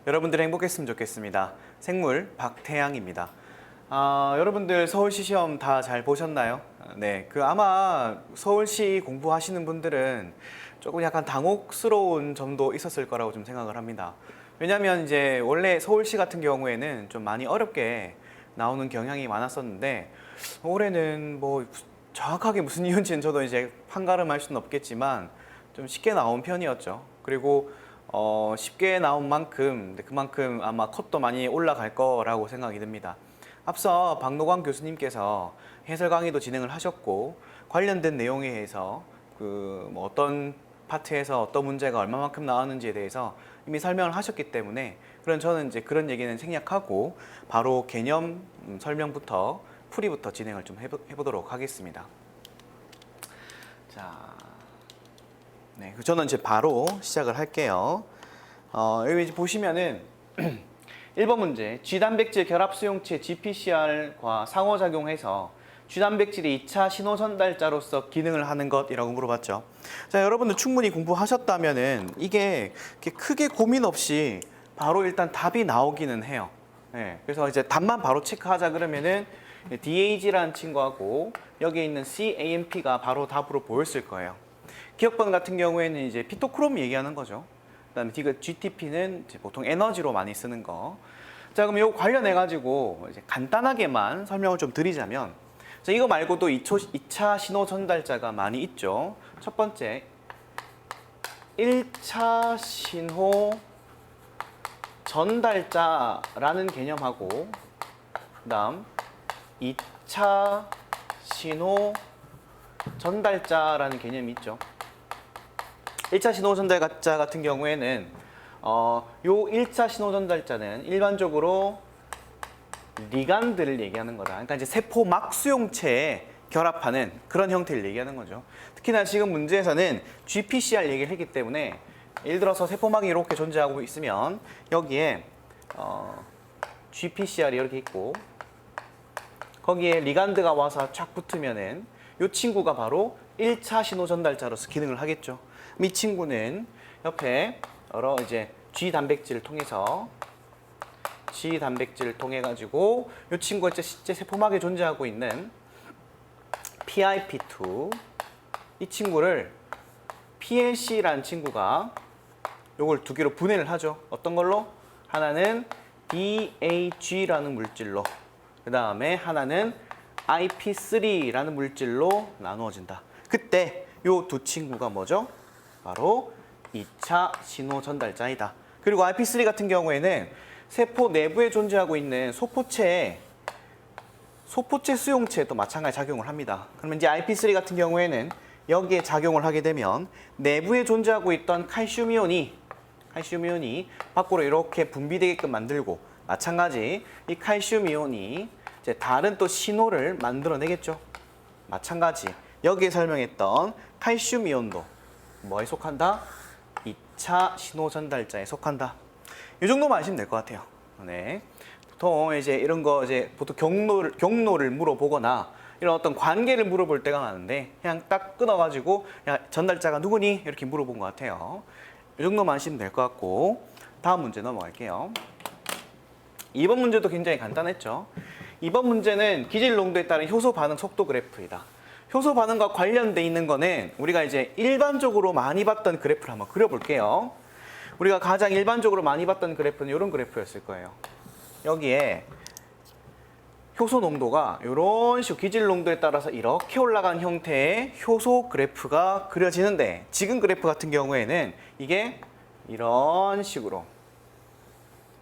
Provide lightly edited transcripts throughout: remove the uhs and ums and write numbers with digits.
여러분들 행복했으면 좋겠습니다. 생물 박태양입니다. 여러분들 서울시 시험 다 잘 보셨나요? 네, 아마 서울시 공부하시는 분들은 조금 약간 당혹스러운 점도 있었을 거라고 좀 생각을 합니다. 왜냐하면 이제 원래 서울시 같은 경우에는 좀 많이 어렵게 나오는 경향이 많았었는데 올해는 뭐 정확하게 무슨 이유인지는 저도 이제 판가름할 수는 없겠지만 좀 쉽게 나온 편이었죠. 그리고 쉽게 나온 만큼 그만큼 아마 컷도 많이 올라갈 거라고 생각이 듭니다. 앞서 박노광 교수님께서 해설 강의도 진행을 하셨고 관련된 내용에 대해서 뭐 어떤 파트에서 어떤 문제가 얼마만큼 나왔는지에 대해서 이미 설명을 하셨기 때문에 그런 저는 이제 그런 얘기는 생략하고 바로 개념 설명부터 풀이부터 진행을 좀 해보도록 하겠습니다. 자, 네, 저는 이제 바로 시작을 할게요. 여기 이제 보시면은 1번 문제, G단백질 결합 수용체 GPCR과 상호작용해서 G단백질이 2차 신호 전달자로서 기능을 하는 것이라고 물어봤죠. 자, 여러분들 충분히 공부하셨다면은 이게 크게 고민 없이 바로 일단 답이 나오기는 해요. 네, 그래서 이제 답만 바로 체크하자 그러면은 DAG라는 친구하고 여기에 있는 CAMP가 바로 답으로 보였을 거예요. 기억번 같은 경우에는 이제 피토크롬 얘기하는 거죠. 그다음에 GTP는 이제 보통 에너지로 많이 쓰는 거. 자, 그럼 이거 관련해 가지고 이제 간단하게만 설명을 좀 드리자면, 자, 이거 말고도 2차 신호 전달자가 많이 있죠. 첫 번째, 1차 신호 전달자라는 개념하고, 그다음 2차 신호 전달자라는 개념이 있죠. 1차 신호 전달자 같은 경우에는 요 1차 신호 전달자는 일반적으로 리간드를 얘기하는 거다. 그러니까 이제 세포막 수용체에 결합하는 그런 형태를 얘기하는 거죠. 특히나 지금 문제에서는 GPCR 얘기를 했기 때문에 예를 들어서 세포막이 이렇게 존재하고 있으면 여기에 GPCR이 이렇게 있고 거기에 리간드가 와서 쫙 붙으면은 이 친구가 바로 1차 신호 전달자로서 기능을 하겠죠. 이 친구는 옆에 여러 이제 G 단백질을 통해 가지고 이 친구가 실제 세포막에 존재하고 있는 PIP2 이 친구를 PLC라는 친구가 요걸 두 개로 분해를 하죠. 어떤 걸로? 하나는 DAG라는 물질로, 그 다음에 하나는 IP3라는 물질로 나누어진다. 그때 요 두 친구가 뭐죠? 바로 2차 신호 전달자이다. 그리고 IP3 같은 경우에는 세포 내부에 존재하고 있는 소포체 수용체도 마찬가지 작용을 합니다. 그러면 이제 IP3 같은 경우에는 여기에 작용을 하게 되면 내부에 존재하고 있던 칼슘 이온이 밖으로 이렇게 분비되게끔 만들고, 마찬가지 이 칼슘 이온이 이제 다른 또 신호를 만들어내겠죠. 마찬가지 여기에 설명했던 칼슘 이온도 뭐에 속한다? 2차 신호 전달자에 속한다. 이 정도만 아시면 될 것 같아요. 네. 보통 이제 이런 거 이제 보통 경로를 물어보거나 이런 어떤 관계를 물어볼 때가 많은데 그냥 딱 끊어가지고 야, 전달자가 누구니? 이렇게 물어본 것 같아요. 이 정도만 아시면 될 것 같고 다음 문제 넘어갈게요. 2번 문제도 굉장히 간단했죠. 2번 문제는 기질 농도에 따른 효소 반응 속도 그래프이다. 효소 반응과 관련돼 있는 거는 우리가 이제 일반적으로 많이 봤던 그래프를 한번 그려볼게요. 우리가 가장 일반적으로 많이 봤던 그래프는 이런 그래프였을 거예요. 여기에 효소 농도가 이런 식으로 기질 농도에 따라서 이렇게 올라간 형태의 효소 그래프가 그려지는데, 지금 그래프 같은 경우에는 이게 이런 식으로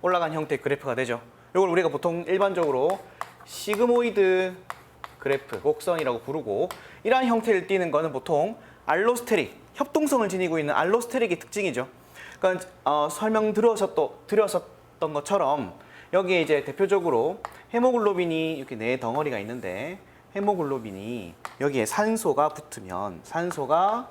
올라간 형태의 그래프가 되죠. 이걸 우리가 보통 일반적으로 시그모이드 그래프, 곡선이라고 부르고, 이러한 형태를 띠는 거는 보통 알로스테릭, 협동성을 지니고 있는 알로스테릭의 특징이죠. 그러니까 설명 드렸었던 것처럼 여기에 이제 대표적으로 헤모글로빈이 이렇게 네 덩어리가 있는데, 헤모글로빈이 여기에 산소가 붙으면, 산소가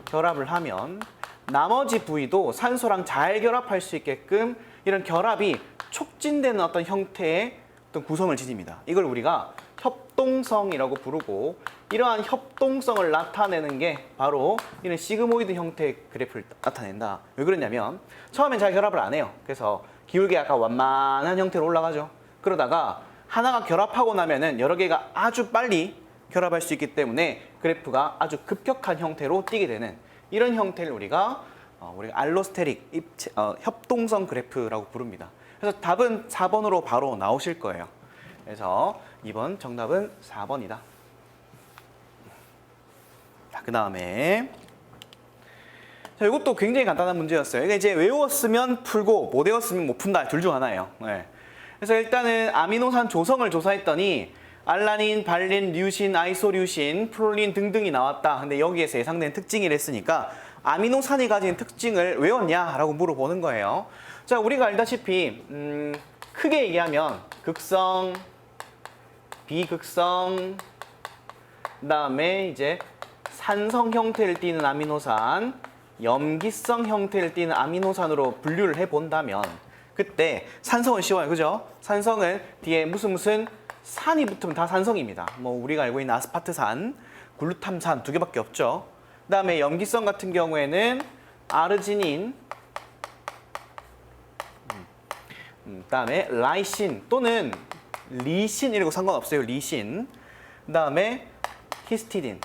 결합을 하면 나머지 부위도 산소랑 잘 결합할 수 있게끔 이런 결합이 촉진되는 어떤 형태의 어떤 구성을 지닙니다. 이걸 우리가 협동성이라고 부르고 이러한 협동성을 나타내는 게 바로 이런 시그모이드 형태의 그래프를 나타낸다. 왜 그러냐면 처음엔 잘 결합을 안 해요. 그래서 기울기 약간 완만한 형태로 올라가죠. 그러다가 하나가 결합하고 나면은 여러 개가 아주 빨리 결합할 수 있기 때문에 그래프가 아주 급격한 형태로 띄게 되는 이런 형태를 우리가 알로스테릭 협동성 그래프라고 부릅니다. 그래서 답은 4번으로 바로 나오실 거예요. 그래서 이번 정답은 4번이다. 자, 그 다음에 자, 이것도 굉장히 간단한 문제였어요. 이게 이제 외웠으면 풀고 못 외웠으면 못 푼다. 둘 중 하나예요. 네. 그래서 일단은 아미노산 조성을 조사했더니 알라닌, 발린, 류신, 아이소류신, 프롤린 등등이 나왔다. 근데 여기에서 예상된 특징이라 했으니까 아미노산이 가진 특징을 외웠냐라고 물어보는 거예요. 자, 우리가 알다시피 크게 얘기하면 극성, 비극성, 그다음에 이제 산성 형태를 띠는 아미노산, 염기성 형태를 띠는 아미노산으로 분류를 해본다면 그때 산성은 쉬워요. 그죠? 산성은 뒤에 무슨 산이 붙으면 다 산성입니다. 뭐 우리가 알고 있는 아스파트산, 글루탐산 두 개밖에 없죠. 그다음에 염기성 같은 경우에는 아르지닌, 그다음에 라이신 또는 리신 이라고 상관없어요. 리신. 그다음에 히스티딘.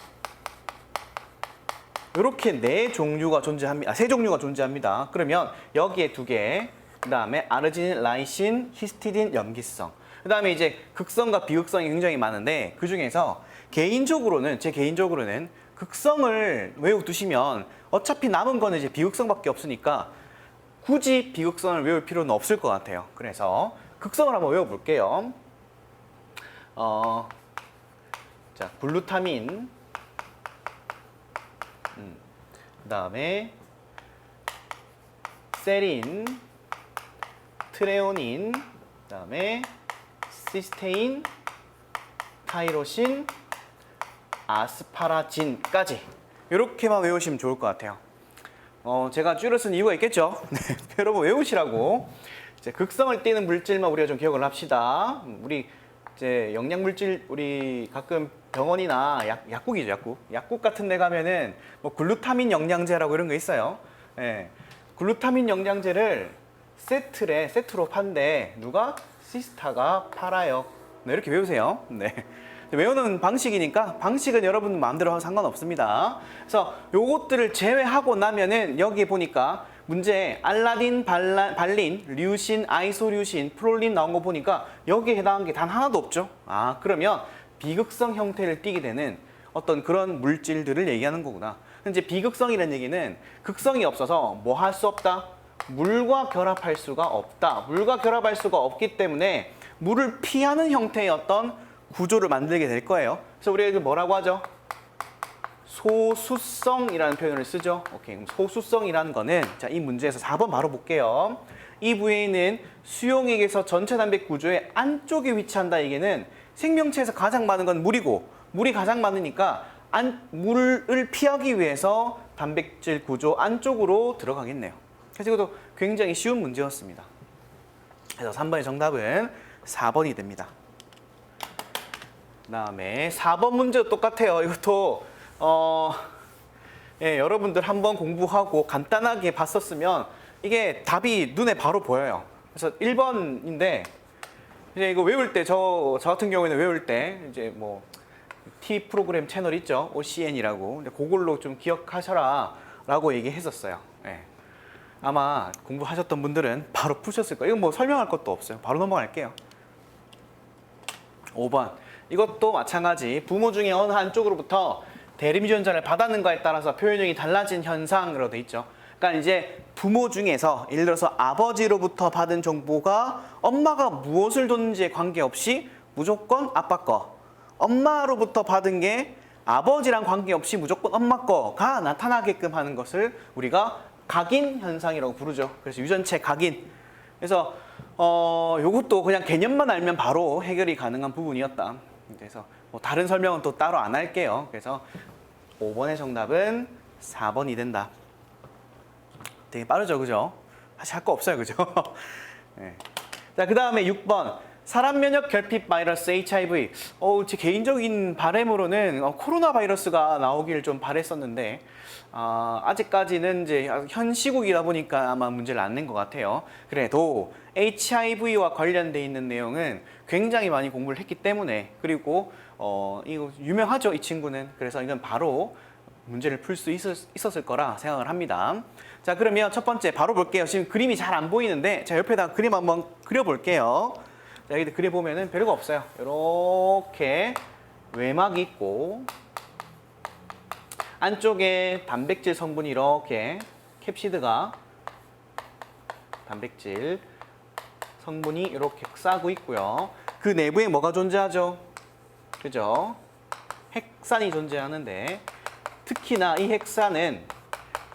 이렇게 네 종류가 존재합니다. 세 종류가 존재합니다. 그러면 여기에 두 개, 그다음에 아르지닌, 라이신, 히스티딘, 염기성. 그다음에 이제 극성과 비극성이 굉장히 많은데 그 중에서 제 개인적으로는 극성을 외워두시면 어차피 남은 거는 이제 비극성밖에 없으니까 굳이 비극성을 외울 필요는 없을 것 같아요. 그래서 극성을 한번 외워볼게요. 자, 글루타민, 그다음에 세린, 트레오닌, 그다음에 시스테인, 타이로신, 아스파라진까지 이렇게만 외우시면 좋을 것 같아요. 제가 줄여 쓴 이유가 있겠죠. 네, 여러분 외우시라고. 이제 극성을 띠는 물질만 우리가 좀 기억을 합시다. 우리 이제 영양 물질 우리 가끔 병원이나 약국이죠, 약국 같은 데 가면은 뭐 글루타민 영양제라고 이런 거 있어요. 네, 글루타민 영양제를 세트로 판대 누가? 시스타가 팔아요. 네, 이렇게 외우세요. 네. 외우는 방식이니까 방식은 여러분 마음대로 하면 상관없습니다. 그래서 요것들을 제외하고 나면은 여기 보니까 문제 알라딘, 발린, 류신, 아이소류신, 프롤린 나온 거 보니까 여기에 해당한 게 단 하나도 없죠. 그러면 비극성 형태를 띠게 되는 어떤 그런 물질들을 얘기하는 거구나. 이제 비극성이라는 얘기는 극성이 없어서 뭐 할 수 없다? 물과 결합할 수가 없다. 물과 결합할 수가 없기 때문에 물을 피하는 형태의 어떤 구조를 만들게 될 거예요. 그래서 우리가 뭐라고 하죠? 소수성이라는 표현을 쓰죠. 오케이. 그럼 소수성이라는 거는 자, 이 문제에서 4번 바로 볼게요. 이 부에 있는 수용액에서 전체 단백 구조의 안쪽에 위치한다. 얘기는 생명체에서 가장 많은 건 물이고 물이 가장 많으니까 물을 피하기 위해서 단백질 구조 안쪽으로 들어가겠네요. 그래서 이것도 굉장히 쉬운 문제였습니다. 그래서 3번의 정답은 4번이 됩니다. 그 다음에 4번 문제도 똑같아요. 이것도 예, 여러분들 한번 공부하고 간단하게 봤었으면 이게 답이 눈에 바로 보여요. 그래서 1번인데 이제 이거 외울 때 저 같은 경우에는 외울 때 이제 뭐 T 프로그램 채널 있죠, OCN이라고. 근데 그걸로 좀 기억하셔라라고 얘기했었어요. 예. 아마 공부하셨던 분들은 바로 푸셨을 거예요. 이건 뭐 설명할 것도 없어요. 바로 넘어갈게요. 5번. 이것도 마찬가지. 부모 중에 어느 한쪽으로부터 대리미전자를 받았는가에 따라서 표현형이 달라진 현상으로 돼 있죠. 그러니까 이제 부모 중에서 예를 들어서 아버지로부터 받은 정보가 엄마가 무엇을 줬는지에 관계없이 무조건 아빠 거, 엄마로부터 받은 게 아버지랑 관계없이 무조건 엄마 거가 나타나게끔 하는 것을 우리가 각인 현상이라고 부르죠. 그래서 유전체 각인. 그래서 요것도 그냥 개념만 알면 바로 해결이 가능한 부분이었다. 그래서 뭐 다른 설명은 또 따로 안 할게요. 그래서 5번의 정답은 4번이 된다. 되게 빠르죠, 그죠? 사실 할 거 없어요, 그죠? 네. 자, 그 다음에 6번. 사람 면역 결핍 바이러스 HIV. 제 개인적인 바람으로는 코로나 바이러스가 나오길 좀 바랬었는데 아직까지는 이제 현 시국이다 보니까 아마 문제를 안 낸 것 같아요. 그래도 HIV와 관련돼 있는 내용은 굉장히 많이 공부를 했기 때문에 그리고 이거 유명하죠, 이 친구는. 그래서 이건 바로 문제를 풀 수 있었을 거라 생각을 합니다. 자, 그러면 첫 번째 바로 볼게요. 지금 그림이 잘 안 보이는데 자, 옆에다 그림 한번 그려볼게요. 자, 여기 그려보면은 별거 없어요. 이렇게 외막이 있고 안쪽에 단백질 성분이 이렇게 캡시드가 단백질 성분이 이렇게 싸고 있고요. 그 내부에 뭐가 존재하죠? 그죠? 핵산이 존재하는데 특히나 이 핵산은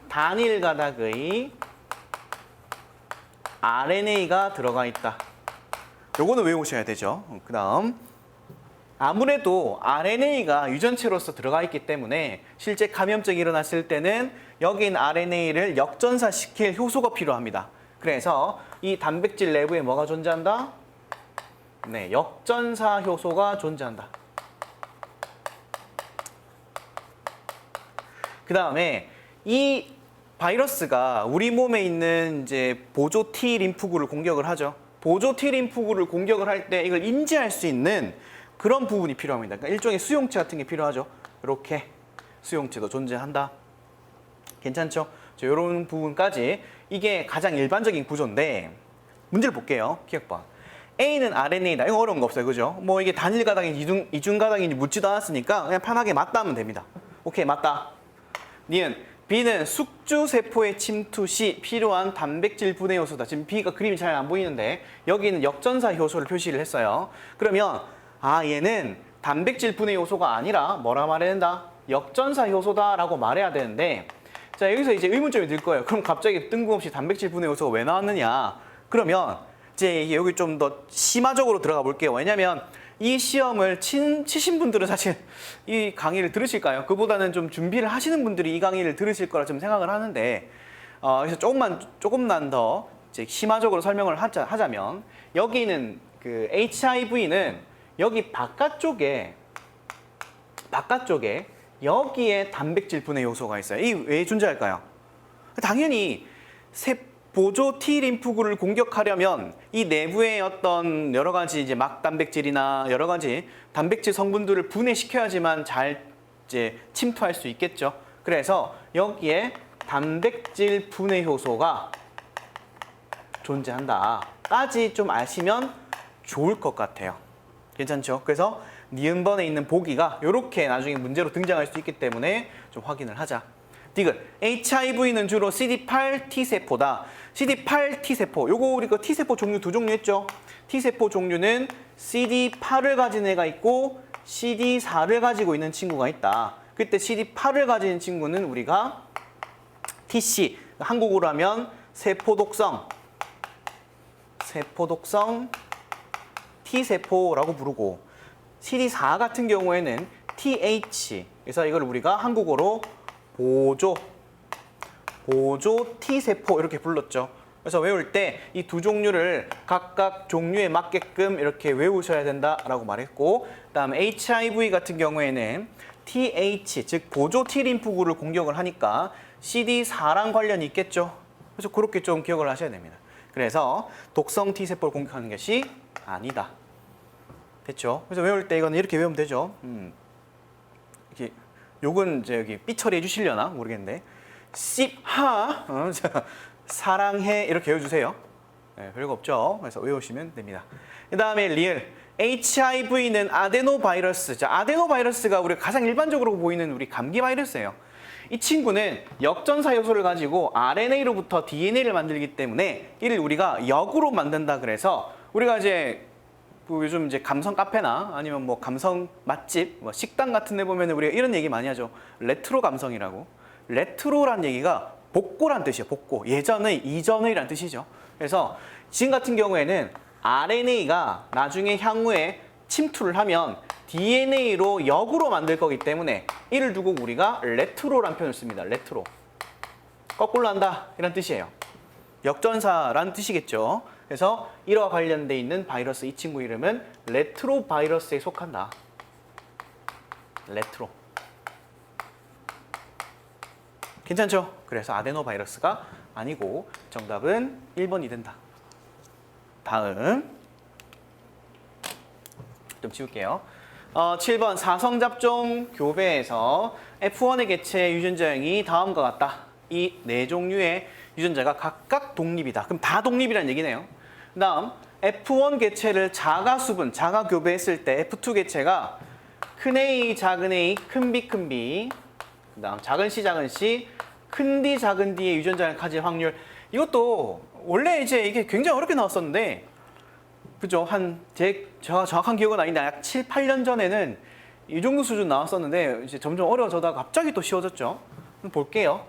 단일 가닥의 RNA가 들어가 있다. 요거는 외우셔야 되죠. 그 다음 아무래도 RNA가 유전체로서 들어가 있기 때문에 실제 감염증이 일어났을 때는 여기 있는 RNA를 역전사시킬 효소가 필요합니다. 그래서 이 단백질 내부에 뭐가 존재한다? 네, 역전사 효소가 존재한다. 그 다음에 이 바이러스가 우리 몸에 있는 이제 보조 T 림프구를 공격을 하죠. 보조 T 림프구를 공격을 할 때 이걸 인지할 수 있는 그런 부분이 필요합니다. 그러니까 일종의 수용체 같은 게 필요하죠. 이렇게 수용체도 존재한다. 괜찮죠? 이런 부분까지 이게 가장 일반적인 구조인데 문제를 볼게요. 기억봐. A는 RNA다. 이거 어려운 거 없어요. 그죠? 뭐 이게 단일 가닥인지 이중 가닥인지 묻지도 않았으니까 그냥 편하게 맞다 하면 됩니다. 오케이, 맞다. 니은 B는 숙주세포에 침투 시 필요한 단백질 분해 요소다. 지금 B가 그림이 잘 안 보이는데 여기는 역전사 효소를 표시를 했어요. 그러면 얘는 단백질 분해 요소가 아니라 뭐라 말해야 된다? 역전사 효소다라고 말해야 되는데 자, 여기서 이제 의문점이 들 거예요. 그럼 갑자기 뜬금없이 단백질 분해 요소가 왜 나왔느냐? 그러면 이제 여기 좀 더 심화적으로 들어가 볼게요. 왜냐면 이 시험을 치신 분들은 사실 이 강의를 들으실까요? 그보다는 좀 준비를 하시는 분들이 이 강의를 들으실 거라 좀 생각을 하는데 그래서 조금만 더 이제 심화적으로 설명을 하자면 여기는 그 HIV는 여기 바깥쪽에 여기에 단백질 분해 요소가 있어요. 이 왜 존재할까요? 당연히 보조 T 림프구를 공격하려면 이 내부의 어떤 여러 가지 이제 막단백질이나 여러 가지 단백질 성분들을 분해시켜야지만 잘 이제 침투할 수 있겠죠. 그래서 여기에 단백질 분해 효소가 존재한다까지 좀 아시면 좋을 것 같아요. 괜찮죠? 그래서 니은번에 있는 보기가 이렇게 나중에 문제로 등장할 수 있기 때문에 좀 확인을 하자. 디귿, HIV는 주로 CD8 T세포다. CD8 T세포, 요거 우리 그 T세포 종류 두 종류 했죠? T세포 종류는 CD8을 가진 애가 있고 CD4를 가지고 있는 친구가 있다. 그때 CD8을 가진 친구는 우리가 TC, 한국어로 하면 세포독성 T세포라고 부르고 CD4 같은 경우에는 TH, 그래서 이걸 우리가 한국어로 보조 T세포 이렇게 불렀죠. 그래서 외울 때 이 두 종류를 각각 종류에 맞게끔 이렇게 외우셔야 된다라고 말했고, 그다음 HIV 같은 경우에는 TH, 즉 보조 T 림프구를 공격을 하니까 CD4랑 관련이 있겠죠. 그래서 그렇게 좀 기억을 하셔야 됩니다. 그래서 독성 T세포를 공격하는 것이 아니다. 됐죠? 그래서 외울 때 이거는 이렇게 외우면 되죠. 이렇게 요건 이제 여기 삐 처리해 주시려나 모르겠는데 사랑해 이렇게 외워주세요. 네, 별거 없죠. 그래서 외우시면 됩니다. 그 다음에 리을 HIV는 아데노바이러스. 자, 아데노바이러스가 우리가 가장 일반적으로 보이는 우리 감기 바이러스예요. 이 친구는 역전사 요소를 가지고 RNA로부터 DNA를 만들기 때문에 이를 우리가 역으로 만든다. 그래서 우리가 이제 요즘 이제 감성 카페나 아니면 뭐 감성 맛집, 뭐 식당 같은 데 보면 우리가 이런 얘기 많이 하죠. 레트로 감성이라고. 레트로란 얘기가 복고란 뜻이에요. 복고. 예전의, 이전의란 뜻이죠. 그래서 지금 같은 경우에는 RNA가 나중에 향후에 침투를 하면 DNA로 역으로 만들 거기 때문에 이를 두고 우리가 레트로란 표현을 씁니다. 레트로. 거꾸로 한다 이런 뜻이에요. 역전사라는 뜻이겠죠. 그래서 이와 관련돼 있는 바이러스 이 친구 이름은 레트로 바이러스에 속한다. 레트로. 괜찮죠? 그래서 아데노 바이러스가 아니고 정답은 1번이 된다. 다음 좀 지울게요. 7번 사성잡종 교배에서 F1의 개체 유전자형이 다음과 같다. 이 네 종류의 유전자가 각각 독립이다. 그럼 다 독립이라는 얘기네요. 그 다음 F1 개체를 자가 수분, 자가 교배했을 때 F2 개체가 큰 A, 작은 A, 큰 B, 큰 B 그 다음 작은 C, 작은 C, 큰 D, 작은 D의 유전자를 가질 확률. 이것도 원래 이제 이게 굉장히 어렵게 나왔었는데 그죠? 제가 정확한 기억은 아닌데 약 7, 8년 전에는 이 정도 수준 나왔었는데 이제 점점 어려워져다가 갑자기 또 쉬워졌죠. 한번 볼게요.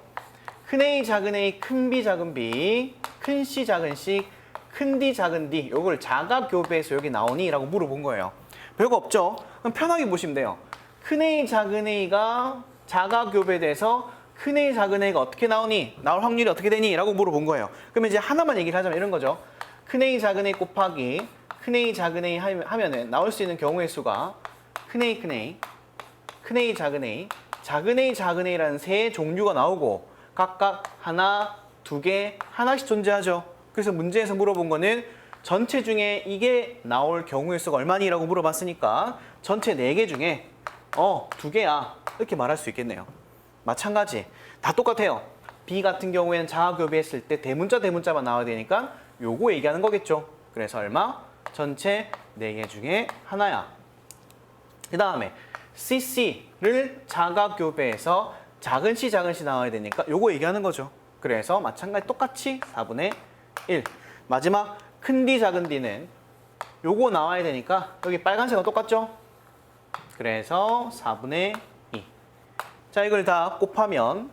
큰 A, 작은 A, 큰 B, 작은 B, 큰 C, 작은 C, 큰 D, 작은 D. 요걸 자가 교배해서 여기 나오니? 라고 물어본 거예요. 별거 없죠? 그럼 편하게 보시면 돼요. 큰 A, 작은 A가 자가 교배돼서 큰 A, 작은 A가 어떻게 나오니? 나올 확률이 어떻게 되니? 라고 물어본 거예요. 그러면 이제 하나만 얘기를 하자면 이런 거죠. 큰 A, 작은 A 곱하기 큰 A, 작은 A 하면은 나올 수 있는 경우의 수가 큰 A, 큰 A, 큰 A, 작은 A, 작은 A, 작은 A라는 세 종류가 나오고 각각 하나, 두 개, 하나씩 존재하죠. 그래서 문제에서 물어본 거는 전체 중에 이게 나올 경우의 수가 얼마니? 라고 물어봤으니까 전체 4개 중에 두 개야. 이렇게 말할 수 있겠네요. 마찬가지. 다 똑같아요. B 같은 경우에는 자가교배했을 때 대문자만 나와야 되니까 요거 얘기하는 거겠죠. 그래서 얼마? 전체 4개 중에 하나야. 그 다음에 CC를 자가교배해서 작은 C, 작은 C 나와야 되니까 요거 얘기하는 거죠. 그래서 마찬가지 똑같이 4분의 1. 마지막 큰 D, 작은 D는 요거 나와야 되니까 여기 빨간색은 똑같죠? 그래서 4분의 2. 자, 이걸 다 곱하면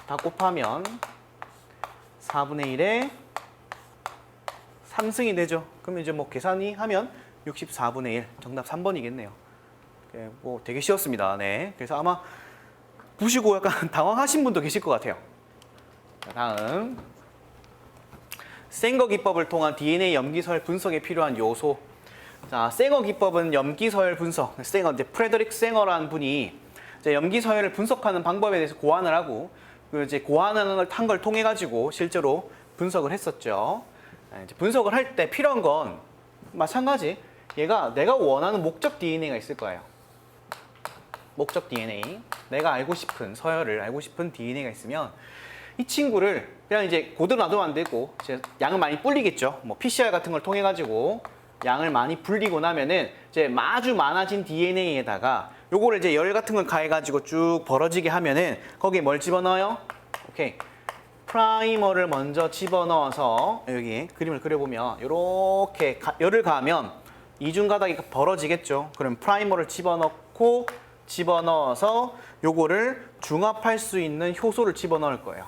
4분의 1에 3승이 되죠. 그럼 이제 뭐 계산이 하면 64분의 1. 정답 3번이겠네요. 뭐 되게 쉬웠습니다. 네. 그래서 아마 보시고 약간 당황하신 분도 계실 것 같아요. 자, 다음. 생거 기법을 통한 DNA 염기서열 분석에 필요한 요소. 자, 생거 기법은 염기서열 분석. 이제 프레드릭 생어라는 분이 이제 염기서열을 분석하는 방법에 대해서 고안을 하고 이제 고안을 한 걸 통해 가지고 실제로 분석을 했었죠. 이제 분석을 할 때 필요한 건 마찬가지. 얘가 내가 원하는 목적 DNA가 있을 거예요. 목적 DNA. 내가 알고 싶은 서열을 알고 싶은 DNA가 있으면 이 친구를 그냥 이제 그대로 놔두면 안 되고 이제 양을 많이 불리겠죠. 뭐 PCR 같은 걸 통해 가지고 양을 많이 불리고 나면은 이제 아주 많아진 DNA에다가 요거를 이제 열 같은 걸 가해 가지고 쭉 벌어지게 하면은 거기에 뭘 집어넣어요? 오케이. 프라이머를 먼저 집어넣어서 여기 그림을 그려보면 이렇게 열을 가하면 이중 가닥이 벌어지겠죠. 그럼 프라이머를 집어넣어서 요거를 중합할 수 있는 효소를 집어넣을 거예요.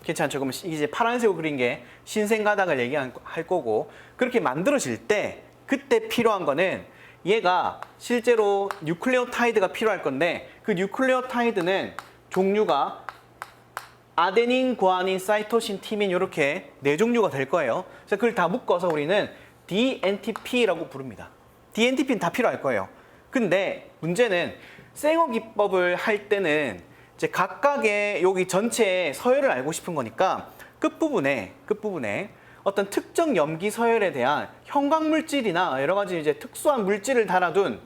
괜찮죠? 그러면 이제 파란색으로 그린 게 신생 가닥을 얘기할 거고 그렇게 만들어질 때 그때 필요한 거는 얘가 실제로 뉴클레오타이드가 필요할 건데 그 뉴클레오타이드는 종류가 아데닌, 구아닌, 사이토신, 티민 이렇게 4종류가 될 거예요. 그래서 그걸 다 묶어서 우리는 DNTP라고 부릅니다. DNTP는 다 필요할 거예요. 근데 문제는 생어 기법을 할 때는 이제 각각의 여기 전체의 서열을 알고 싶은 거니까 끝부분에 어떤 특정 염기 서열에 대한 형광 물질이나 여러 가지 이제 특수한 물질을 달아둔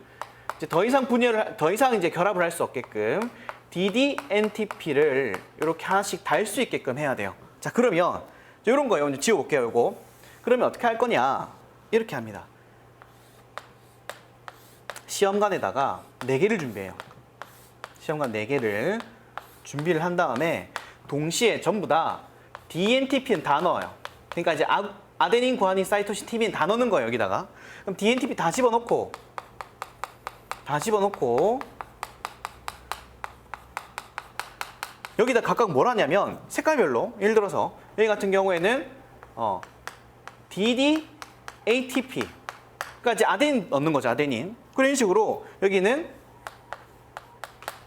이제 더 이상 이제 결합을 할 수 없게끔 DDNTP를 이렇게 하나씩 달 수 있게끔 해야 돼요. 자, 그러면 이런 거예요. 이제 지워볼게요. 요거. 그러면 어떻게 할 거냐? 이렇게 합니다. 시험관에다가 4개를 준비해요. 시험관 4개를 준비를 한 다음에 동시에 전부 다 DNTP는 다 넣어요. 그러니까 이제 아데닌, 구아닌, 사이토신, 티민 다 넣는 거예요. 여기다가. 그럼 DNTP 다 집어넣고 여기다 각각 뭘 하냐면 색깔별로 예를 들어서 여기 같은 경우에는 DDATP 그러니까 이제 아데닌 넣는 거죠. 아데닌. 그런 식으로 여기는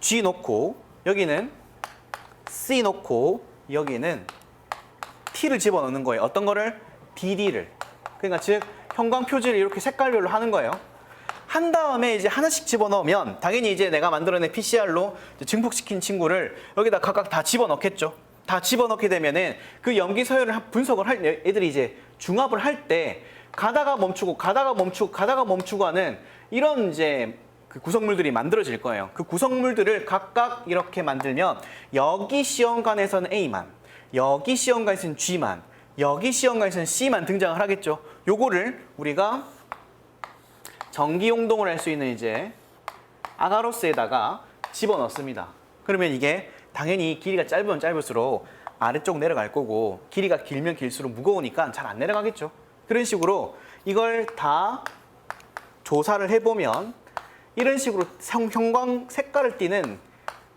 G 넣고 여기는 C 넣고 여기는 T를 집어넣는 거예요. 어떤 거를? DD를. 그러니까 즉 형광 표지를 이렇게 색깔별로 하는 거예요. 한 다음에 이제 하나씩 집어넣으면 당연히 이제 내가 만들어낸 PCR로 증폭시킨 친구를 여기다 각각 다 집어넣겠죠. 다 집어넣게 되면은 그 염기 서열을 분석을 할 애들이 이제 중합을 할 때 가다가 멈추고 가다가 멈추고 가다가 멈추고 하는 이런 이제 그 구성물들이 만들어질 거예요. 그 구성물들을 각각 이렇게 만들면 여기 시험관에서는 A만, 여기 시험관에서는 G만, 여기 시험관에서는 C만 등장을 하겠죠. 요거를 우리가 전기 용동을 할 수 있는 이제 아가로스에다가 집어넣습니다. 그러면 이게 당연히 길이가 짧으면 짧을수록 아래쪽 내려갈 거고 길이가 길면 길수록 무거우니까 잘 안 내려가겠죠. 그런 식으로 이걸 다 조사를 해보면 이런 식으로 형광 색깔을 띠는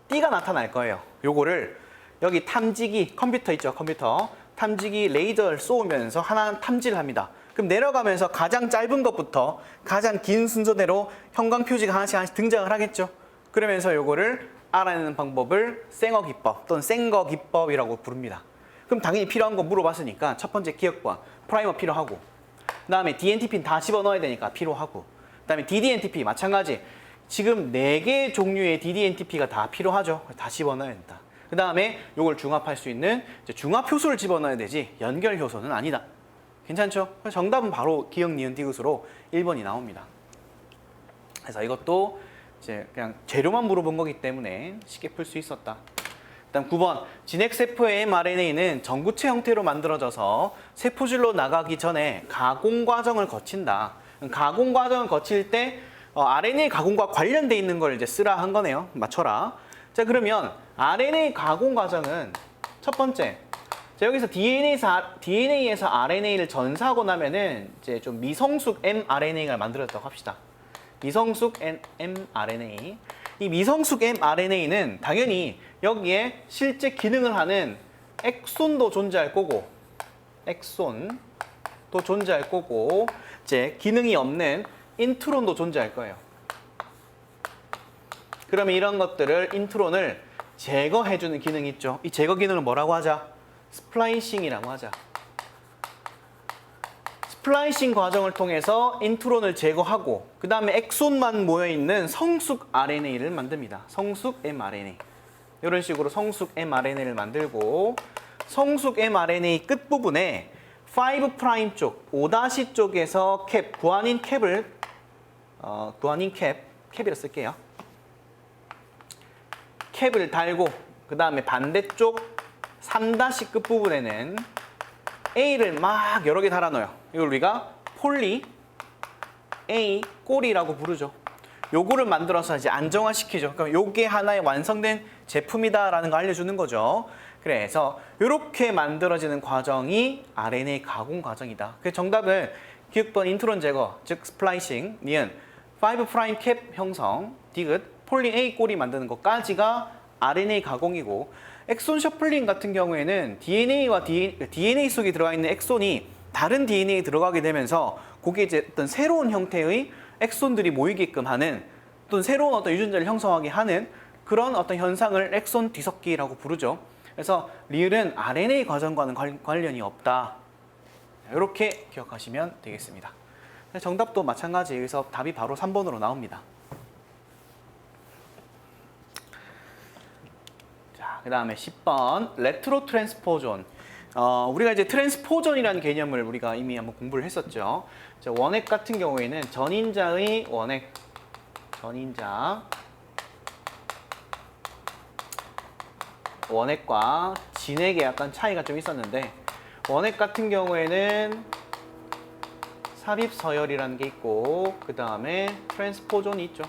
띠가 나타날 거예요. 요거를 여기 탐지기 컴퓨터 있죠. 컴퓨터 탐지기 레이더를 쏘면서 하나 탐지를 합니다. 그럼 내려가면서 가장 짧은 것부터 가장 긴 순서대로 형광 표지가 하나씩 등장을 하겠죠. 그러면서 요거를 알아내는 방법을 생어 기법 또는 생거 기법이라고 부릅니다. 그럼 당연히 필요한 거 물어봤으니까 첫 번째 기억과 프라이머 필요하고 그 다음에 DNTP는 다 집어넣어야 되니까 필요하고 그 다음에 DDNTP 마찬가지 지금 4개 종류의 DDNTP가 다 필요하죠. 다 집어넣어야 된다. 그 다음에 요걸 중합할 수 있는 중합 효소를 집어넣어야 되지 연결 효소는 아니다. 괜찮죠? 정답은 바로 기억, 니은, 디귿으로 1번이 나옵니다. 그래서 이것도 이제 그냥 재료만 물어본 거기 때문에 쉽게 풀 수 있었다. 그다음 9번 진핵세포의 mRNA는 전구체 형태로 만들어져서 세포질로 나가기 전에 가공 과정을 거친다. 가공 과정을 거칠 때 RNA 가공과 관련돼 있는 걸 이제 쓰라 한 거네요. 맞춰라. 자 그러면 RNA 가공 과정은 첫 번째 자 여기서 DNA에서 RNA를 전사하고 나면은 이제 좀 미성숙 mRNA가 만들어졌다고 합시다. 미성숙 mRNA. 이 미성숙 mRNA는 당연히 여기에 실제 기능을 하는 엑손도 존재할 거고, 엑손도 존재할 거고, 이제 기능이 없는 인트론도 존재할 거예요. 그러면 이런 것들을 인트론을 제거해주는 기능이 있죠. 이 제거 기능을 뭐라고 하자? 스플라이싱이라고 하자. 스플라이싱 과정을 통해서 인트론을 제거하고 그 다음에 엑손만 모여있는 성숙 RNA를 만듭니다. 성숙 mRNA. 이런 식으로 성숙 mRNA를 만들고 성숙 mRNA 끝부분에 5' 쪽, 5' 쪽에서 캡, 구아닌 캡을 구아닌 캡이라 쓸게요. 캡을 달고 그 다음에 반대쪽 3' 끝부분에는 A를 막 여러 개 달아넣어요. 이걸 우리가 폴리 A 꼬리라고 부르죠. 요거를 만들어서 이제 안정화시키죠. 그럼 요게 하나의 완성된 제품이다라는 거 알려주는 거죠. 그래서 이렇게 만들어지는 과정이 RNA 가공 과정이다. 그 정답은 기억번 인트론 제거, 즉 스플라이싱, 니은 5' 캡 형성, 디귿, 폴리 A 꼬리 만드는 것까지가 RNA 가공이고 엑손 셔플링 같은 경우에는 DNA 속에 들어가 있는 엑손이 다른 DNA에 들어가게 되면서 그게 이제 어떤 새로운 형태의 엑손들이 모이게끔 하는 또는 새로운 어떤 유전자를 형성하게 하는 그런 어떤 현상을 엑손 뒤섞기라고 부르죠. 그래서 리을은 RNA 과정과는 관련이 없다. 이렇게 기억하시면 되겠습니다. 정답도 마찬가지 여기서 답이 바로 3번으로 나옵니다. 그 다음에 10번 레트로 트랜스포존. 우리가 이제 트랜스포존이라는 개념을 우리가 이미 한번 공부를 했었죠. 자, 원액 같은 경우에는 전인자의 원액, 원액과 진액의 약간 차이가 좀 있었는데 원액 같은 경우에는 삽입 서열이라는 게 있고 그 다음에 트랜스포존이 있죠.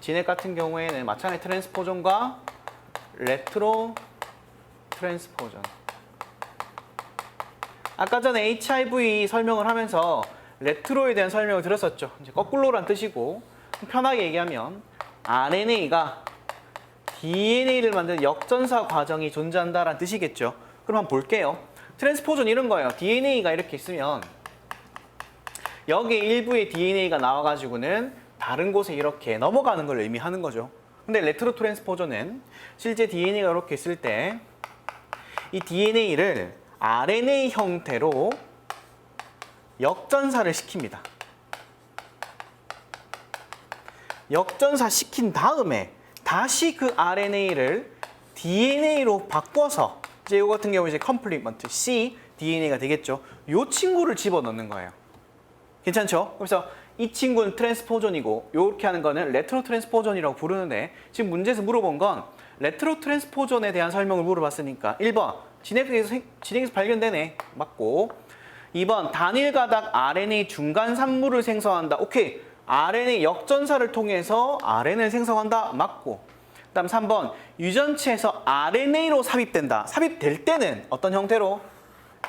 진액 같은 경우에는 마찬가지 트랜스포존과 레트로 트랜스포존. 아까 전에 HIV 설명을 하면서 레트로에 대한 설명을 드렸었죠. 이제 거꾸로란 뜻이고 편하게 얘기하면 RNA가 DNA를 만드는 역전사 과정이 존재한다라는 뜻이겠죠. 그럼 한번 볼게요. 트랜스포존 이런 거예요. DNA가 이렇게 있으면 여기에 일부의 DNA가 나와가지고는 다른 곳에 이렇게 넘어가는 걸 의미하는 거죠. 근데 레트로 트랜스포저는 실제 DNA가 이렇게 있을 때 이 DNA를 RNA 형태로 역전사를 시킵니다. 역전사 시킨 다음에 다시 그 RNA를 DNA로 바꿔서 이제 이거 같은 경우 이제 컴플리먼트 C DNA가 되겠죠. 이 친구를 집어넣는 거예요. 괜찮죠? 그래서 이 친구는 트랜스포전이고 이렇게 하는 거는 레트로 트랜스포전이라고 부르는데 지금 문제에서 물어본 건 레트로 트랜스포전에 대한 설명을 물어봤으니까 1번 진행에서 발견되네. 맞고 2번 단일 가닥 RNA 중간 산물을 생성한다. 오케이. RNA 역전사를 통해서 RNA를 생성한다. 맞고 그다음 3번 유전체에서 RNA로 삽입된다. 삽입될 때는 어떤 형태로?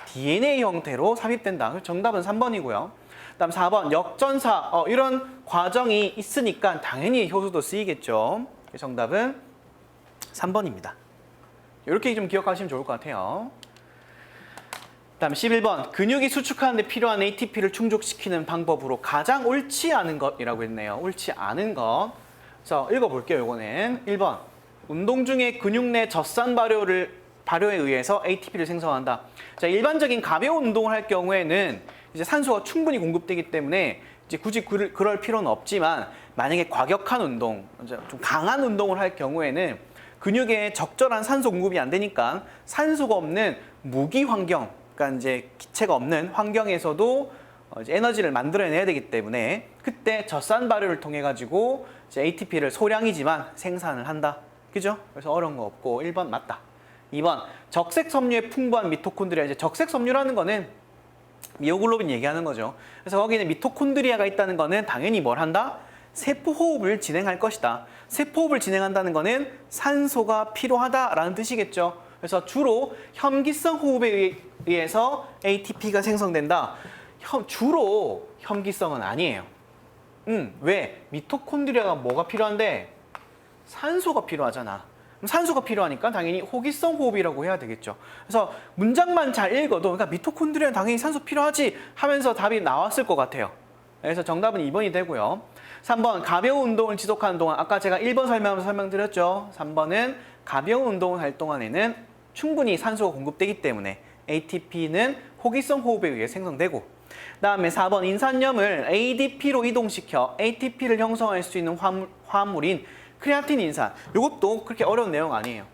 DNA 형태로 삽입된다. 정답은 3번이고요. 그다음 4번 역전사 이런 과정이 있으니까 당연히 효소도 쓰이겠죠. 정답은 3번입니다. 이렇게 좀 기억하시면 좋을 것 같아요. 그다음 11번 근육이 수축하는 데 필요한 ATP를 충족시키는 방법으로 가장 옳지 않은 것이라고 했네요. 옳지 않은 것. 그래서 읽어볼게요. 이거는 1번 운동 중에 근육 내 젖산 발효에 의해서 ATP를 생성한다. 자, 일반적인 가벼운 운동을 할 경우에는 이제 산소가 충분히 공급되기 때문에 이제 굳이 그럴 필요는 없지만 만약에 과격한 운동, 좀 강한 운동을 할 경우에는 근육에 적절한 산소 공급이 안 되니까 산소가 없는 무기 환경, 그러니까 이제 기체가 없는 환경에서도 이제 에너지를 만들어내야 되기 때문에 그때 젖산 발효를 통해 가지고 이제 ATP를 소량이지만 생산을 한다. 그죠? 그래서 어려운 거 없고 1번 맞다. 2번 적색 섬유에 풍부한 미토콘드리아. 이제 적색 섬유라는 거는 미오글로빈 얘기하는 거죠. 그래서 거기는 미토콘드리아가 있다는 거는 당연히 뭘 한다? 세포 호흡을 진행할 것이다. 세포 호흡을 진행한다는 거는 산소가 필요하다라는 뜻이겠죠. 그래서 주로 혐기성 호흡에 의해서 ATP가 생성된다. 주로 혐기성은 아니에요. 왜? 미토콘드리아가 뭐가 필요한데? 산소가 필요하잖아. 그럼 산소가 필요하니까 당연히 호기성 호흡이라고 해야 되겠죠. 그래서 문장만 잘 읽어도 그러니까 미토콘드리아는 당연히 산소 필요하지 하면서 답이 나왔을 것 같아요. 그래서 정답은 2번이 되고요. 3번 가벼운 운동을 지속하는 동안 아까 제가 1번 설명하면서 설명드렸죠. 3번은 가벼운 운동을 할 동안에는 충분히 산소가 공급되기 때문에 ATP는 호기성 호흡에 의해 생성되고 그다음에 4번 인산염을 ADP로 이동시켜 ATP를 형성할 수 있는 화물인 크레아틴 인산. 이것도 그렇게 어려운 내용 아니에요.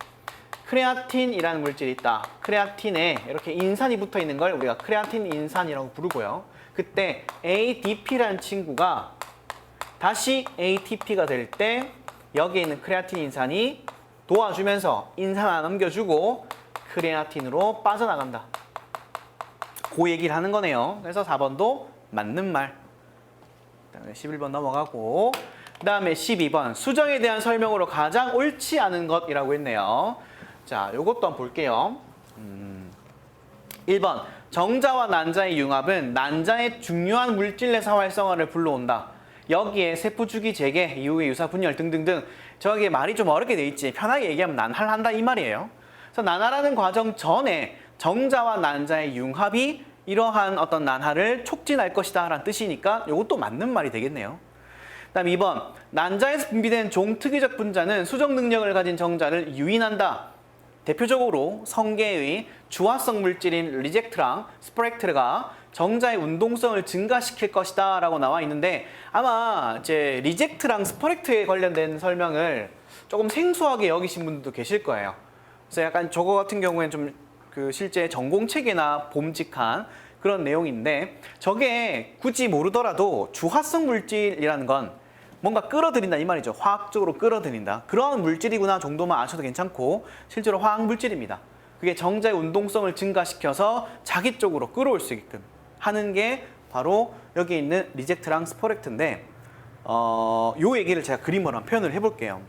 크레아틴이라는 물질이 있다. 크레아틴에 이렇게 인산이 붙어 있는 걸 우리가 크레아틴 인산이라고 부르고요. 그때 ADP라는 친구가 다시 ATP가 될 때 여기에 있는 크레아틴 인산이 도와주면서 인산 하나 넘겨주고 크레아틴으로 빠져나간다. 그 얘기를 하는 거네요. 그래서 4번도 맞는 말. 그다음에 11번 넘어가고 그 다음에 12번 수정에 대한 설명으로 가장 옳지 않은 것이라고 했네요. 자, 요것도 한번 볼게요. 1번 정자와 난자의 융합은 난자의 중요한 물질내사 활성화를 불러온다. 여기에 세포주기 재개, 이후의 유사 분열 등등등 저기 말이 좀 어렵게 돼 있지. 편하게 얘기하면 난할 한다 이 말이에요. 그래서 난하라는 과정 전에 정자와 난자의 융합이 이러한 어떤 난하를 촉진할 것이다 라는 뜻이니까 이것도 맞는 말이 되겠네요. 그다음 2번 난자에서 분비된 종특이적 분자는 수정 능력을 가진 정자를 유인한다. 대표적으로 성계의 주화성 물질인 리젝트랑 스프렉트가 정자의 운동성을 증가시킬 것이다 라고 나와 있는데 아마 이제 리젝트랑 스프렉트에 관련된 설명을 조금 생소하게 여기신 분들도 계실 거예요. 그래서 약간 저거 같은 경우에는 좀 그 실제 전공책이나 봄직한 그런 내용인데 저게 굳이 모르더라도 주화성 물질이라는 건 뭔가 끌어들인다 이 말이죠. 화학적으로 끌어들인다. 그러한 물질이구나 정도만 아셔도 괜찮고 실제로 화학 물질입니다. 그게 정자의 운동성을 증가시켜서 자기 쪽으로 끌어올 수 있게끔 하는 게 바로 여기 있는 리젝트랑 스포렉트인데 요 얘기를 제가 그림으로 한번 표현을 해볼게요.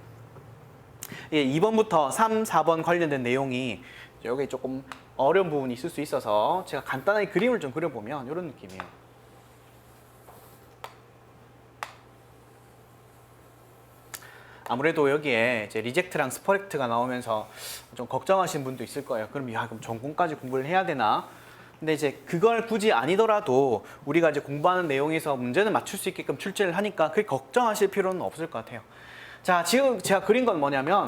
예, 2번부터 3, 4번 관련된 내용이 여기 조금 어려운 부분이 있을 수 있어서 제가 간단하게 그림을 좀 그려보면 이런 느낌이에요. 아무래도 여기에 이제 리젝트랑 스포렉트가 나오면서 좀 걱정하시는 분도 있을 거예요. 그럼 전공까지 공부를 해야 되나? 근데 이제 그걸 굳이 아니더라도 우리가 이제 공부하는 내용에서 문제는 맞출 수 있게끔 출제를 하니까 그게 걱정하실 필요는 없을 것 같아요. 자, 지금 제가 그린 건 뭐냐면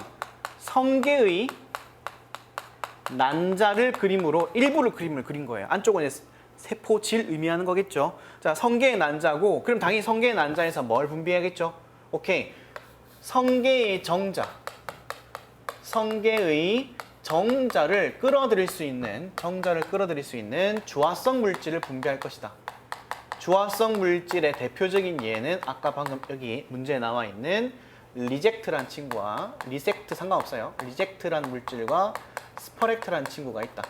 성게의 난자를 그림으로 일부를 그림을 그린 거예요. 안쪽은 이제 세포질 의미하는 거겠죠. 자, 성게의 난자고 그럼 당연히 성게의 난자에서 뭘 분비해야겠죠? 오케이. 성게의 정자. 성게의 정자를 끌어들일 수 있는 주화성 물질을 분비할 것이다. 주화성 물질의 대표적인 예는 아까 방금 여기 문제에 나와 있는 리젝트란 친구와 리섹트 상관없어요. 리젝트란 물질과 스퍼렉트란 친구가 있다.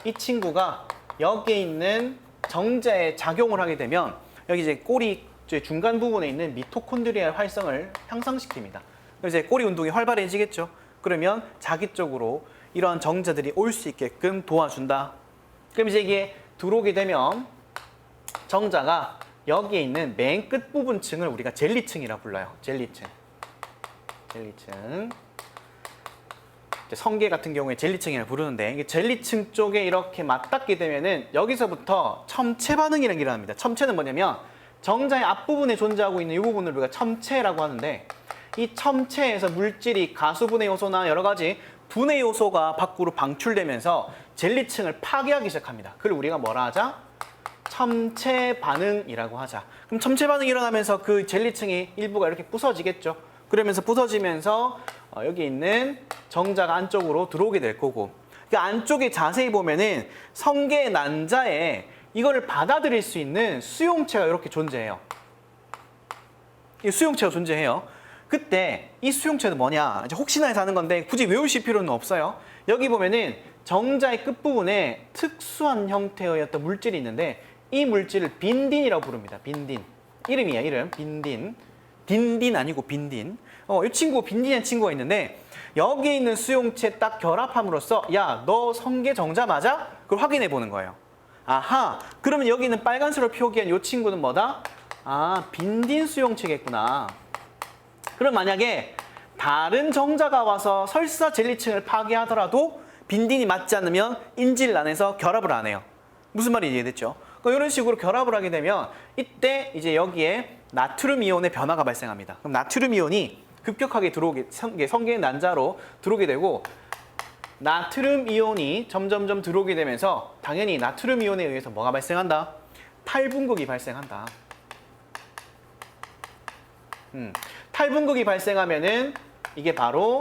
이 친구가 여기에 있는 정자에 작용을 하게 되면 여기 이제 꼬리 중간 부분에 있는 미토콘드리아의 활성을 향상시킵니다. 그래서 이제 꼬리 운동이 활발해지겠죠. 그러면 자기 쪽으로 이런 정자들이 올 수 있게끔 도와준다. 그럼 이제 이게 들어오게 되면 정자가 여기에 있는 맨 끝 부분층을 우리가 젤리층이라 불러요. 젤리층. 성게 같은 경우에 젤리층이라 부르는데 이게 젤리층 쪽에 이렇게 맞닿게 되면은 여기서부터 첨체 반응이라는 게 일어납니다. 첨체는 뭐냐면 정자의 앞부분에 존재하고 있는 이 부분을 우리가 첨체라고 하는데 이 첨체에서 물질이 가수분해 요소나 여러 가지 분해 요소가 밖으로 방출되면서 젤리층을 파괴하기 시작합니다. 그걸 우리가 뭐라 하자? 첨체 반응이라고 하자. 그럼 첨체 반응이 일어나면서 그 젤리층이 일부가 이렇게 부서지겠죠. 그러면서 부서지면서 여기 있는 정자가 안쪽으로 들어오게 될 거고 그 안쪽에 자세히 보면은 성게 난자에 이거를 받아들일 수 있는 수용체가 이렇게 존재해요. 이 수용체가 존재해요. 그때 이 수용체는 뭐냐? 이제 혹시나 해서 하는 건데 굳이 외우실 필요는 없어요. 여기 보면은 정자의 끝부분에 특수한 형태의 어떤 물질이 있는데 이 물질을 빈딘이라고 부릅니다. 빈딘. 이름이야, 이름. 빈딘. 딘딘 아니고 빈딘. 이 친구 빈딘이라는 친구가 있는데 여기에 있는 수용체 딱 결합함으로써 야, 너 성게 정자 맞아? 그걸 확인해 보는 거예요. 아하, 그러면 여기 있는 빨간색으로 표기한 이 친구는 뭐다? 아, 빈딘 수용체겠구나. 그럼 만약에 다른 정자가 와서 설사 젤리층을 파괴하더라도 빈딘이 맞지 않으면 인지를 안 해서 결합을 안 해요. 무슨 말인지 이해됐죠? 그러니까 이런 식으로 결합을 하게 되면 이때 이제 여기에 나트륨 이온의 변화가 발생합니다. 그럼 나트륨 이온이 급격하게 들어오게 성게의 난자로 들어오게 되고 나트륨 이온이 점점점 들어오게 되면서 당연히 나트륨 이온에 의해서 뭐가 발생한다? 탈분극이 발생한다. 탈분극이 발생하면은 이게 바로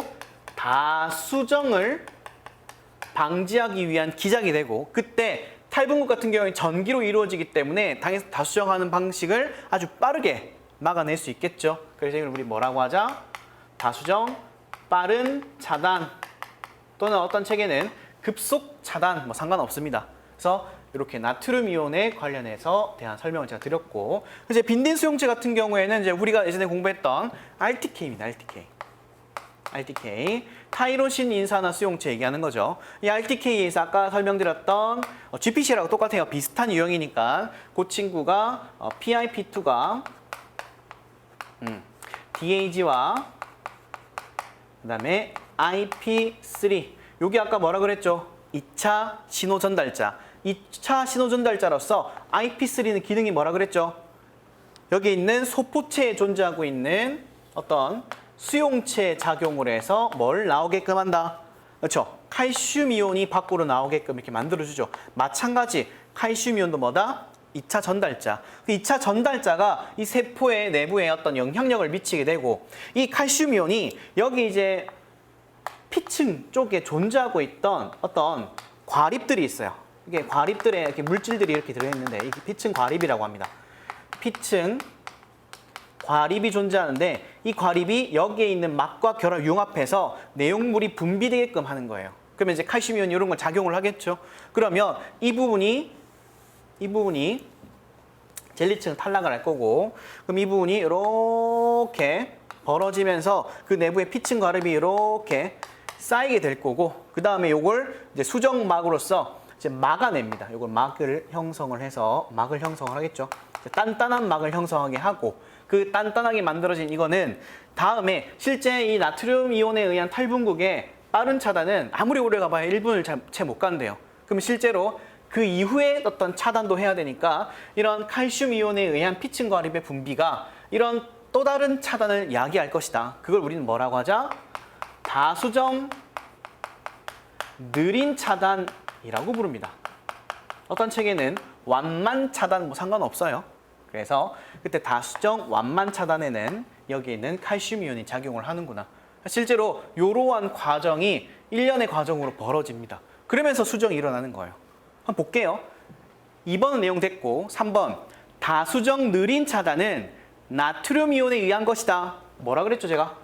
다수정을 방지하기 위한 기작이 되고 그때 탈분극 같은 경우에 전기로 이루어지기 때문에 당연히 다수정하는 방식을 아주 빠르게 막아낼 수 있겠죠. 그래서 이걸 우리 뭐라고 하자? 다수정, 빠른 차단 또는 어떤 책에는 급속 차단 뭐 상관없습니다. 그래서 이렇게 나트륨 이온에 관련해서 대한 설명을 제가 드렸고 이제 빈딘 수용체 같은 경우에는 이제 우리가 예전에 공부했던 RTK입니다. RTK. 타이로신 인산화 수용체 얘기하는 거죠. 이 RTK에서 아까 설명드렸던 GPC라고 똑같아요. 비슷한 유형이니까 그 친구가 PIP2가 DAG와 그다음에 IP3 여기 아까 뭐라 그랬죠? 2차 신호 전달자. 2차 신호 전달자로서 IP3는 기능이 뭐라 그랬죠? 여기 있는 소포체에 존재하고 있는 어떤 수용체 작용을 해서 뭘 나오게끔 한다. 그렇죠? 칼슘 이온이 밖으로 나오게끔 이렇게 만들어주죠. 마찬가지 칼슘 이온도 뭐다? 2차 전달자. 그 2차 전달자가 이 세포의 내부에 어떤 영향력을 미치게 되고 이 칼슘 이온이 여기 이제 피층 쪽에 존재하고 있던 어떤 과립들이 있어요. 이게 과립들에 이렇게 물질들이 이렇게 들어있는데 이게 피층 과립이라고 합니다. 피층 과립이 존재하는데 이 과립이 여기에 있는 막과 결합 융합해서 내용물이 분비되게끔 하는 거예요. 그러면 이제 칼슘 이온 이런 걸 작용을 하겠죠. 그러면 이 부분이 젤리층 탈락을 할 거고 그럼 이 부분이 이렇게 벌어지면서 그 내부의 피층 과립이 이렇게 쌓이게 될 거고 그 다음에 요걸 이제 수정막으로서 이제 막아냅니다. 요걸 막을 형성을 하겠죠. 단단한 막을 형성하게 하고 그 단단하게 만들어진 이거는 다음에 실제 이 나트륨 이온에 의한 탈분극의 빠른 차단은 아무리 오래 가봐야 1분을 채 못 간대요. 그럼 실제로 그 이후에 어떤 차단도 해야 되니까 이런 칼슘 이온에 의한 피층 과립의 분비가 이런 또 다른 차단을 야기할 것이다. 그걸 우리는 뭐라고 하자? 다수정 느린 차단이라고 부릅니다. 어떤 책에는 완만 차단 뭐 상관없어요. 그래서 그때 다수정 완만 차단에는 여기에 있는 칼슘 이온이 작용을 하는구나. 실제로 이러한 과정이 1년의 과정으로 벌어집니다. 그러면서 수정이 일어나는 거예요. 한번 볼게요. 2번은 내용 됐고 3번 다수정 느린 차단은 나트륨 이온에 의한 것이다. 뭐라 그랬죠 제가?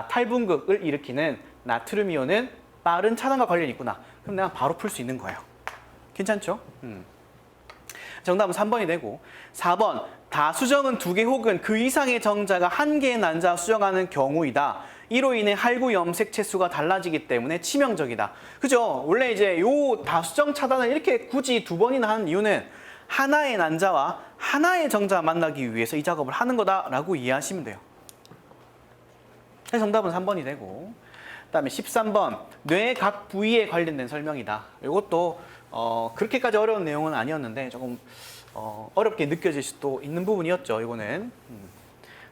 탈분극을 일으키는 나트륨 이온은 빠른 차단과 관련이 있구나. 그럼 내가 바로 풀 수 있는 거예요. 괜찮죠? 정답은 3번이 되고 4번 다수정은 2개 혹은 그 이상의 정자가 1개의 난자와 수정하는 경우이다. 이로 인해 할구 염색체 수가 달라지기 때문에 치명적이다. 그죠? 원래 이제 요 다수정 차단을 이렇게 굳이 2번이나 하는 이유는 하나의 난자와 하나의 정자가 만나기 위해서 이 작업을 하는 거다라고 이해하시면 돼요. 정답은 3번이 되고 그다음에 13번 뇌의 각 부위에 관련된 설명이다. 이것도 그렇게까지 어려운 내용은 아니었는데 조금 어렵게 느껴질 수도 있는 부분이었죠. 이거는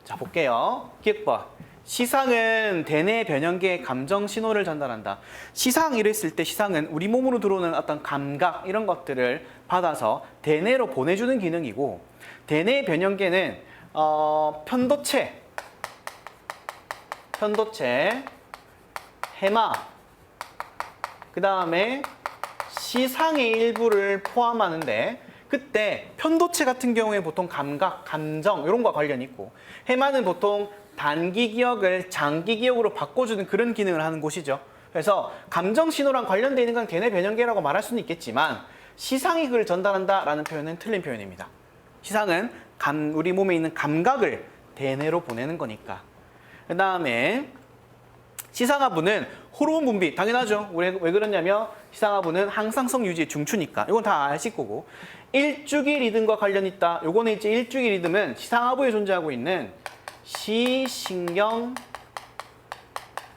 자 볼게요. 기억봐. 시상은 대뇌 변형계의 감정 신호를 전달한다. 시상 이랬을 때 시상은 우리 몸으로 들어오는 어떤 감각 이런 것들을 받아서 대뇌로 보내주는 기능이고 대뇌 변형계는 편도체, 해마, 그 다음에 시상의 일부를 포함하는데 그때 편도체 같은 경우에 보통 감각, 감정 이런 거와 관련이 있고 해마는 보통 단기 기억을 장기 기억으로 바꿔주는 그런 기능을 하는 곳이죠. 그래서 감정 신호랑 관련되어 있는 건 대뇌 변형계라고 말할 수는 있겠지만 시상이 그걸 전달한다라는 표현은 틀린 표현입니다. 시상은 우리 몸에 있는 감각을 대뇌로 보내는 거니까. 그 다음에 시상하부는 호르몬 분비, 당연하죠. 왜 그러냐면 시상하부는 항상성 유지의 중추니까. 이건 다 아실 거고. 일주기 리듬과 관련이 있다. 요거는 이제 일주기 리듬은 시상하부에 존재하고 있는 시신경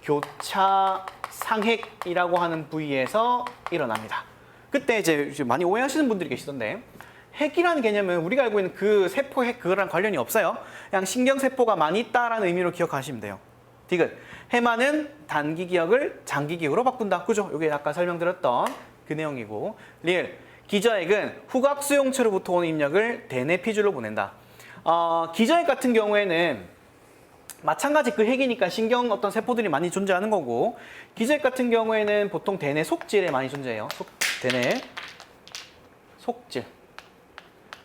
교차 상핵이라고 하는 부위에서 일어납니다. 그때 이제 많이 오해하시는 분들이 계시던데 핵이라는 개념은 우리가 알고 있는 그 세포 핵 그거랑 관련이 없어요. 그냥 신경세포가 많이 있다라는 의미로 기억하시면 돼요. 디귿. 해마는 단기 기억을 장기 기억으로 바꾼다. 그죠? 이게 아까 설명드렸던 그 내용이고. 리을. 기저핵은 후각 수용체로부터 오는 입력을 대뇌 피줄로 보낸다. 기저핵 같은 경우에는 마찬가지 그 핵이니까 신경 어떤 세포들이 많이 존재하는 거고 기저핵 같은 경우에는 보통 대뇌 속질에 많이 존재해요. 대뇌 속질.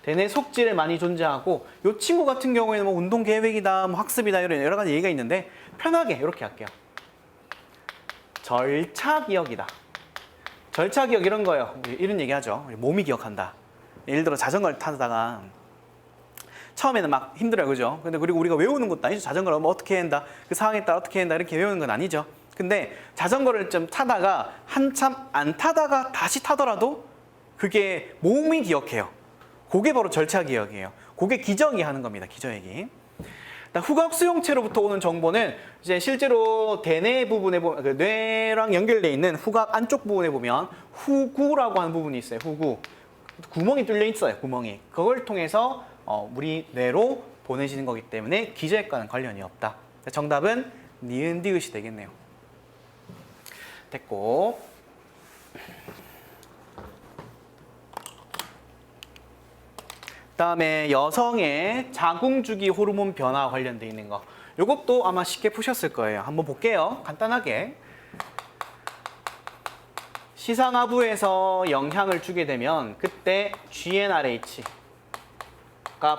대뇌 속질에 많이 존재하고 이 친구 같은 경우에는 뭐 운동 계획이다, 뭐 학습이다 이런 여러 가지 얘기가 있는데 편하게 이렇게 할게요. 절차 기억이다. 절차 기억 이런 거예요. 이런 얘기 하죠. 몸이 기억한다. 예를 들어 자전거를 타다가 처음에는 막 힘들어요. 그죠? 근데 그리고 우리가 외우는 것도 아니죠. 자전거를 뭐 어떻게 한다. 그 상황에 따라 어떻게 한다. 이렇게 외우는 건 아니죠. 근데 자전거를 좀 타다가 한참 안 타다가 다시 타더라도 그게 몸이 기억해요. 그게 바로 절차 기억이에요. 그게 기저귀 하는 겁니다. 기저귀. 후각 수용체로부터 오는 정보는 이제 실제로 대뇌 부분에 보면 그 뇌랑 연결되어 있는 후각 안쪽 부분에 보면 후구라고 하는 부분이 있어요. 후구. 구멍이 뚫려 있어요. 구멍이. 그걸 통해서 우리 뇌로 보내지는 거기 때문에 기저핵과는 관련이 없다. 정답은 니은 디귿이 되겠네요. 됐고. 그다음에 여성의 자궁주기 호르몬 변화와 관련돼 있는 거. 이것도 아마 쉽게 푸셨을 거예요. 한번 볼게요. 간단하게. 시상하부에서 영향을 주게 되면 그때 GnRH가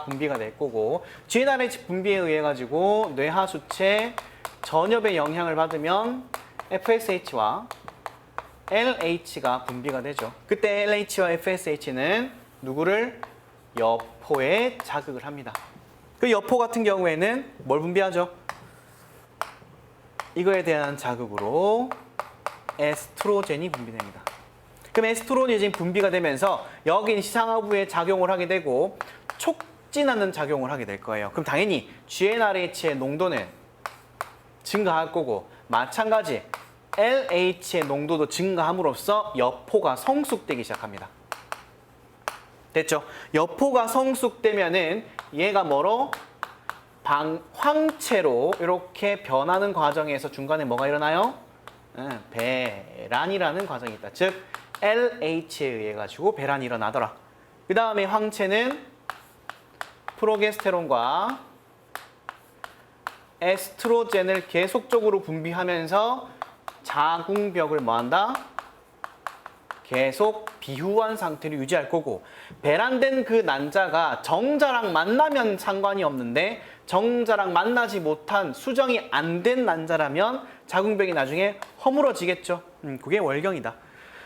분비가 될 거고 GnRH 분비에 의해 가지고 뇌하수체 전엽의 영향을 받으면 FSH와 LH가 분비가 되죠. 그때 LH와 FSH는 누구를? 여포에 자극을 합니다. 그 여포 같은 경우에는 뭘 분비하죠? 이거에 대한 자극으로 에스트로겐이 분비됩니다. 그럼 에스트로겐이 분비가 되면서 여긴 시상하부에 작용을 하게 되고 촉진하는 작용을 하게 될 거예요. 그럼 당연히 GnRH의 농도는 증가할 거고 마찬가지 LH의 농도도 증가함으로써 여포가 성숙되기 시작합니다. 됐죠? 여포가 성숙되면은 얘가 뭐로? 황체로 이렇게 변하는 과정에서 중간에 뭐가 일어나요? 배란이라는 과정이 있다. 즉 LH에 의해 가지고 배란이 일어나더라. 그 다음에 황체는 프로게스테론과 에스트로겐을 계속적으로 분비하면서 자궁벽을 뭐한다? 계속 비후한 상태를 유지할 거고, 배란된 그 난자가 정자랑 만나면 상관이 없는데 정자랑 만나지 못한 수정이 안 된 난자라면 자궁벽이 나중에 허물어지겠죠. 그게 월경이다.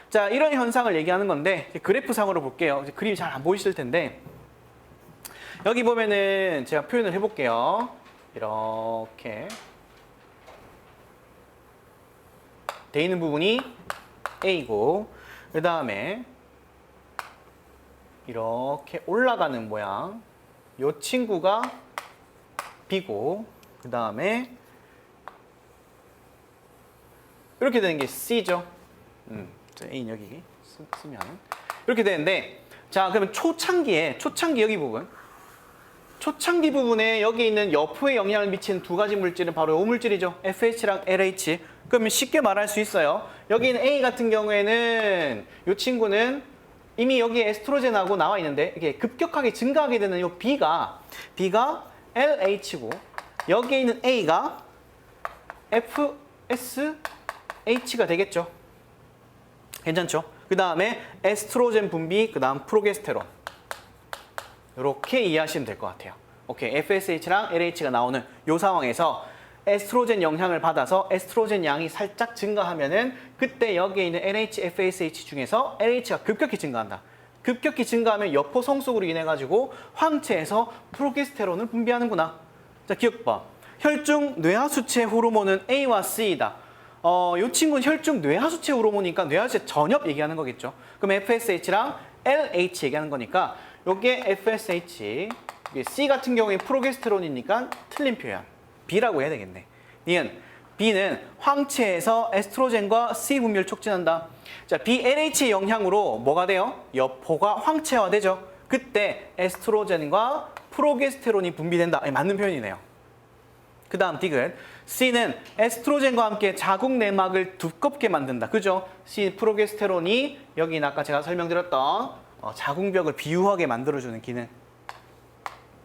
자, 이런 현상을 얘기하는 건데 그래프상으로 볼게요. 그림이 잘 안 보이실 텐데 여기 보면은 제가 표현을 해볼게요. 이렇게 돼 있는 부분이 A고, 그 다음에 이렇게 올라가는 모양, 요 친구가 B고, 그 다음에 이렇게 되는 게 C죠. A는 여기 쓰면 이렇게 되는데, 자, 그러면 초창기 여기 부분, 초창기 부분에 여기 있는 여포에 영향을 미치는 두 가지 물질은 바로 이 물질이죠. FH랑 LH. 그러면 쉽게 말할 수 있어요. 여기 있는 A 같은 경우에는 이 친구는 이미 여기에 에스트로겐하고 나와 있는데 이게 급격하게 증가하게 되는 이 B가 LH고, 여기에 있는 A가 FSH가 되겠죠. 괜찮죠? 그 다음에 에스트로겐 분비, 그 다음 프로게스테론. 이렇게 이해하시면 될 것 같아요. 오케이, FSH랑 LH가 나오는 이 상황에서 에스트로겐 영향을 받아서 에스트로겐 양이 살짝 증가하면은 그때 여기에 있는 LH, FSH 중에서 LH가 급격히 증가한다. 급격히 증가하면 여포 성숙으로 인해 가지고 황체에서 프로게스테론을 분비하는구나. 자, 기억봐. 혈중 뇌하수체 호르몬은 A와 C이다. 이 친구는 혈중 뇌하수체 호르몬이니까 뇌하수체 전엽 얘기하는 거겠죠. 그럼 FSH랑 LH 얘기하는 거니까 요게 FSH, C 같은 경우에 프로게스테론이니까 틀린 표현. B라고 해야 되겠네. 니은 B는 황체에서 에스트로겐과 C 분비를 촉진한다. 자, BLH의 영향으로 뭐가 돼요? 여포가 황체화되죠. 그때 에스트로겐과 프로게스테론이 분비된다. 맞는 표현이네요. 그 다음 디귿. C는 에스트로겐과 함께 자궁 내막을 두껍게 만든다. 그죠? C 프로게스테론이 여기 아까 제가 설명드렸던 자궁벽을 비유하게 만들어주는 기능.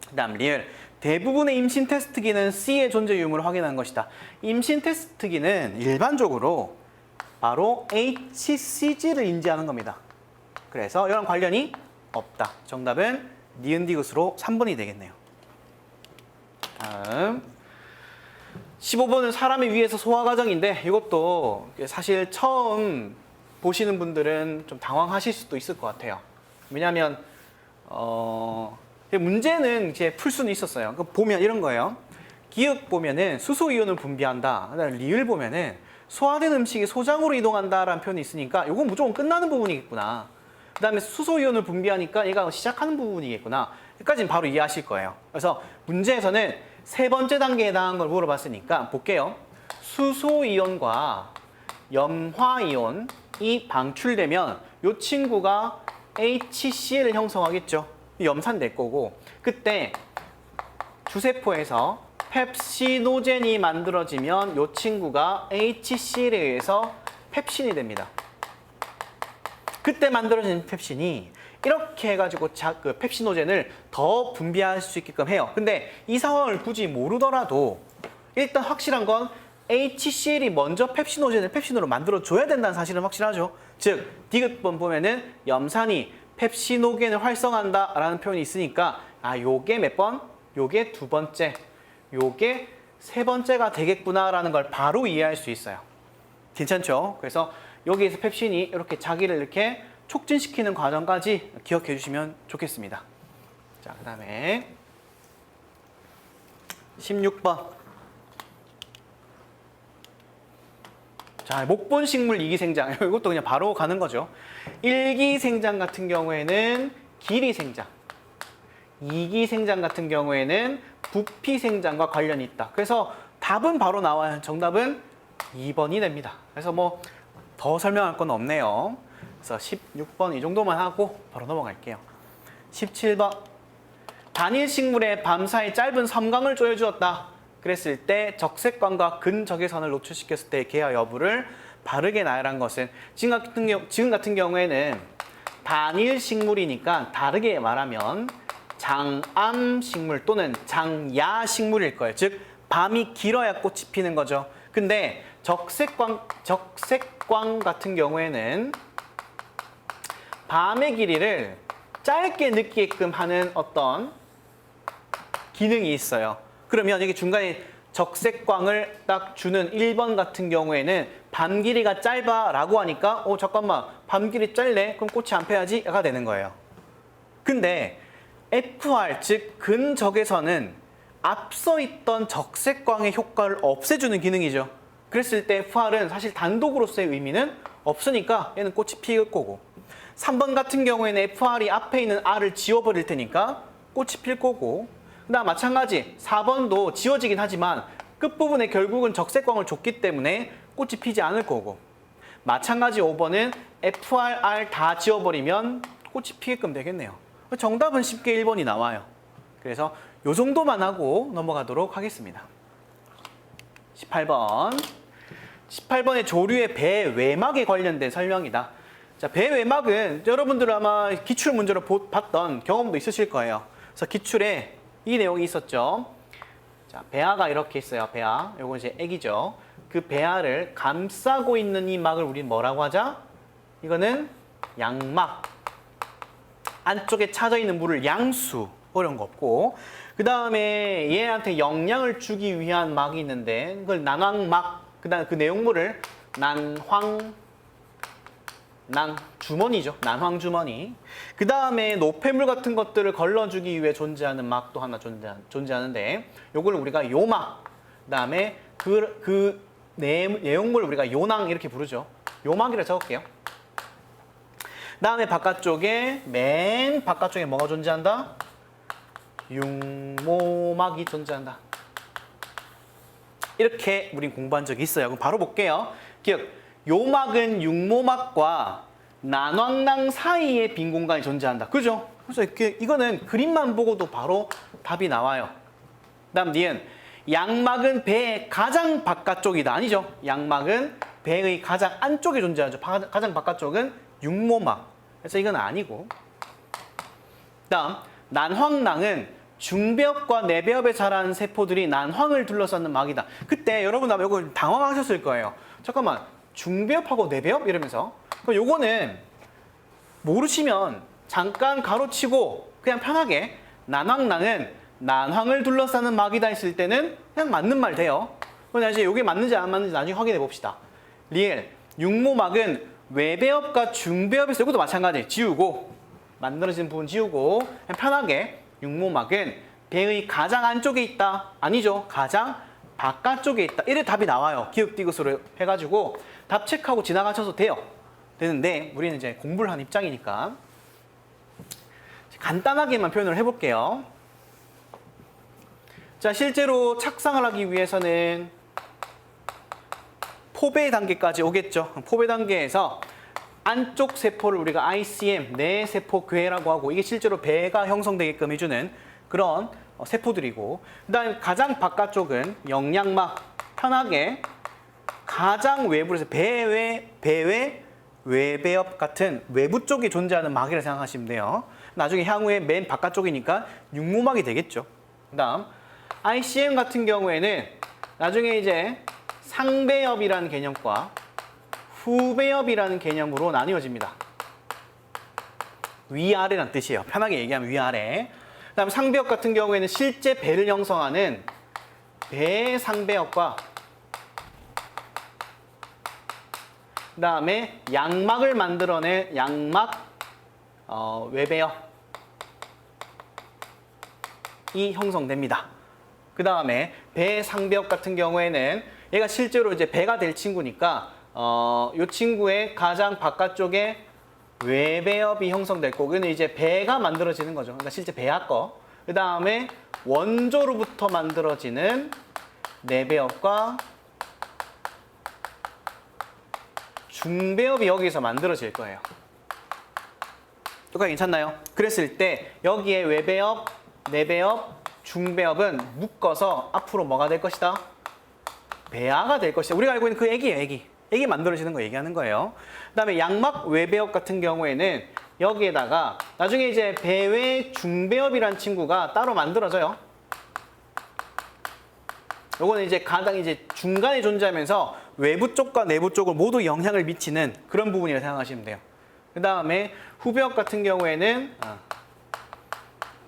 그 다음 리을. 대부분의 임신 테스트기는 C의 존재 유무를 확인하는 것이다. 임신 테스트기는 일반적으로 바로 HCG를 인지하는 겁니다. 그래서 이런 관련이 없다. 정답은 니은 디귿으로 3번이 되겠네요. 다음 15번은 사람의 위에서 소화 과정인데 이것도 사실 처음 보시는 분들은 좀 당황하실 수도 있을 것 같아요. 왜냐하면 문제는 이제 풀 수는 있었어요. 보면 이런 거예요. 기역 보면은 수소 이온을 분비한다. 그다음에 리을 보면은 소화된 음식이 소장으로 이동한다라는 표현이 있으니까 이건 무조건 끝나는 부분이겠구나. 그다음에 수소 이온을 분비하니까 얘가 시작하는 부분이겠구나. 여기까지는 바로 이해하실 거예요. 그래서 문제에서는 세 번째 단계에 해당한 걸 물어봤으니까 볼게요. 수소 이온과 염화 이온이 방출되면 이 친구가 HCl을 형성하겠죠. 염산될 거고, 그때 주세포에서 펩시노젠이 만들어지면 이 친구가 HCl에 의해서 펩신이 됩니다. 그때 만들어진 펩신이 이렇게 해가지고 그 펩시노젠을 더 분비할 수 있게끔 해요. 근데 이 상황을 굳이 모르더라도 일단 확실한 건 HCl이 먼저 펩시노젠을 펩신으로 만들어줘야 된다는 사실은 확실하죠. 즉, 디귿번 보면은 염산이 펩시노겐을 활성화한다라는 표현이 있으니까 요게 몇 번? 요게 두 번째, 요게 세 번째가 되겠구나라는 걸 바로 이해할 수 있어요. 괜찮죠? 그래서 여기에서 펩신이 이렇게 자기를 이렇게 촉진시키는 과정까지 기억해 주시면 좋겠습니다. 자, 그 다음에 16번. 자, 목본식물 이기생장. 이것도 그냥 바로 가는 거죠. 일기생장 같은 경우에는 기리생장, 이기생장 같은 경우에는 부피생장과 관련이 있다. 그래서 답은 바로 나와요. 정답은 2번이 됩니다. 그래서 뭐 더 설명할 건 없네요. 그래서 16번 이 정도만 하고 바로 넘어갈게요. 17번. 단일 식물에 밤사이 짧은 섬광을 조여주었다. 그랬을 때 적색광과 근적외선을 노출시켰을 때 개화 여부를 바르게 나열한 것은 지금 같은 경우에는 단일 식물이니까 다르게 말하면 장암 식물 또는 장야 식물일 거예요. 즉 밤이 길어야 꽃이 피는 거죠. 근데 적색광 같은 경우에는 밤의 길이를 짧게 느끼게끔 하는 어떤 기능이 있어요. 그러면 여기 중간에 적색광을 딱 주는 1번 같은 경우에는 밤 길이가 짧아 라고 하니까 잠깐만 밤 길이 짧네? 그럼 꽃이 안 펴야지?가 되는 거예요. 근데 FR 즉 근적외선은 앞서 있던 적색광의 효과를 없애주는 기능이죠. 그랬을 때 FR은 사실 단독으로서의 의미는 없으니까 얘는 꽃이 피을 거고 3번 같은 경우에는 FR이 앞에 있는 R을 지워버릴 테니까 꽃이 필 거고 그다음 마찬가지 4번도 지워지긴 하지만 끝부분에 결국은 적색광을 줬기 때문에 꽃이 피지 않을 거고 마찬가지 5번은 FR, R 다 지워버리면 꽃이 피게끔 되겠네요. 정답은 쉽게 1번이 나와요. 그래서 요 정도만 하고 넘어가도록 하겠습니다. 18번. 18번의 조류의 배 외막에 관련된 설명이다. 자, 배 외막은 여러분들 아마 기출 문제로 봤던 경험도 있으실 거예요. 그래서 기출에 이 내용이 있었죠. 자, 배아가 이렇게 있어요. 배아. 요거 이제 액이죠. 그 배아를 감싸고 있는 이 막을 우리는 뭐라고 하자? 이거는 양막. 안쪽에 차져 있는 물을 양수. 어려운 거 없고. 그 다음에 얘한테 영양을 주기 위한 막이 있는데 그걸 난황막. 그 다음에 그 내용물을 주머니죠. 난황주머니. 그 다음에 노폐물 같은 것들을 걸러주기 위해 존재하는 막도 하나 존재하는데 요걸 우리가 요막. 그 다음에 그 내용물을 우리가 요낭 이렇게 부르죠. 요막이라 적을게요. 그 다음에 맨 바깥쪽에 뭐가 존재한다? 융모막이 존재한다. 이렇게 우린 공부한 적이 있어요. 그럼 바로 볼게요. 기억. 요막은 융모막과 난황낭 사이에 빈 공간이 존재한다. 그죠? 그래서 이거는 그림만 보고도 바로 답이 나와요. 다음 니은. 양막은 배의 가장 바깥쪽이다. 아니죠? 양막은 배의 가장 안쪽에 존재하죠. 가장 바깥쪽은 융모막. 그래서 이건 아니고. 다음. 난황낭은 중배엽과 내배엽에 자라는 세포들이 난황을 둘러싸는 막이다. 그때 여러분 아마 이거 당황하셨을 거예요. 잠깐만. 중배엽하고 내배엽? 이러면서. 그럼 요거는 모르시면 잠깐 가로치고 그냥 편하게 난황낭은 난황을 둘러싸는 막이다 했을 때는 그냥 맞는 말 돼요. 그럼 이제 이게 맞는지 안 맞는지 나중에 확인해 봅시다. 리엘. 융모막은 외배엽과 중배엽에서 이것도 마찬가지. 지우고 만들어진 부분 지우고 그냥 편하게 융모막은 배의 가장 안쪽에 있다. 아니죠. 가장 바깥쪽에 있다. 이래 답이 나와요. 기역디귿으로 해가지고 답 체크하고 지나가셔도 되는데 우리는 이제 공부를 한 입장이니까 간단하게만 표현을 해볼게요. 자, 실제로 착상을 하기 위해서는 포배 단계까지 오겠죠. 포배 단계에서 안쪽 세포를 우리가 ICM, 내세포괴라고 하고 이게 실제로 배가 형성되게끔 해주는 그런 세포들이고 그 다음에 가장 바깥쪽은 영양막, 편하게 가장 외부로 해서 배외 외배엽 같은 외부 쪽에 존재하는 막이라 생각하시면 돼요. 나중에 향후에 맨 바깥쪽이니까 융모막이 되겠죠. 그 다음 ICM 같은 경우에는 나중에 이제 상배엽이라는 개념과 후배엽이라는 개념으로 나뉘어집니다. 위아래라는 뜻이에요. 편하게 얘기하면 위아래. 그 다음 상배엽 같은 경우에는 실제 배를 형성하는 배상배엽과 그 다음에 양막을 만들어낸 양막 외배엽이 형성됩니다. 그 다음에 배상배엽 같은 경우에는 얘가 실제로 이제 배가 될 친구니까 이 친구의 가장 바깥쪽에 외배엽이 형성될 거고 이거는 이제 배가 만들어지는 거죠. 그러니까 실제 배아 거. 그 다음에 원조로부터 만들어지는 내배엽과 중배엽이 여기서 만들어질 거예요. 똑같이 괜찮나요? 그랬을 때 여기에 외배엽, 내배엽, 중배엽은 묶어서 앞으로 뭐가 될 것이다? 배아가 될 것이다. 우리가 알고 있는 그 액이에요, 액이. 액이 만들어지는 거 얘기하는 거예요. 그다음에 양막 외배엽 같은 경우에는 여기에다가 나중에 이제 배외 중배엽이란 친구가 따로 만들어져요. 요거는 이제 가장 이제 중간에 존재하면서 외부 쪽과 내부 쪽을 모두 영향을 미치는 그런 부분이라고 생각하시면 돼요. 그 다음에 후배엽 같은 경우에는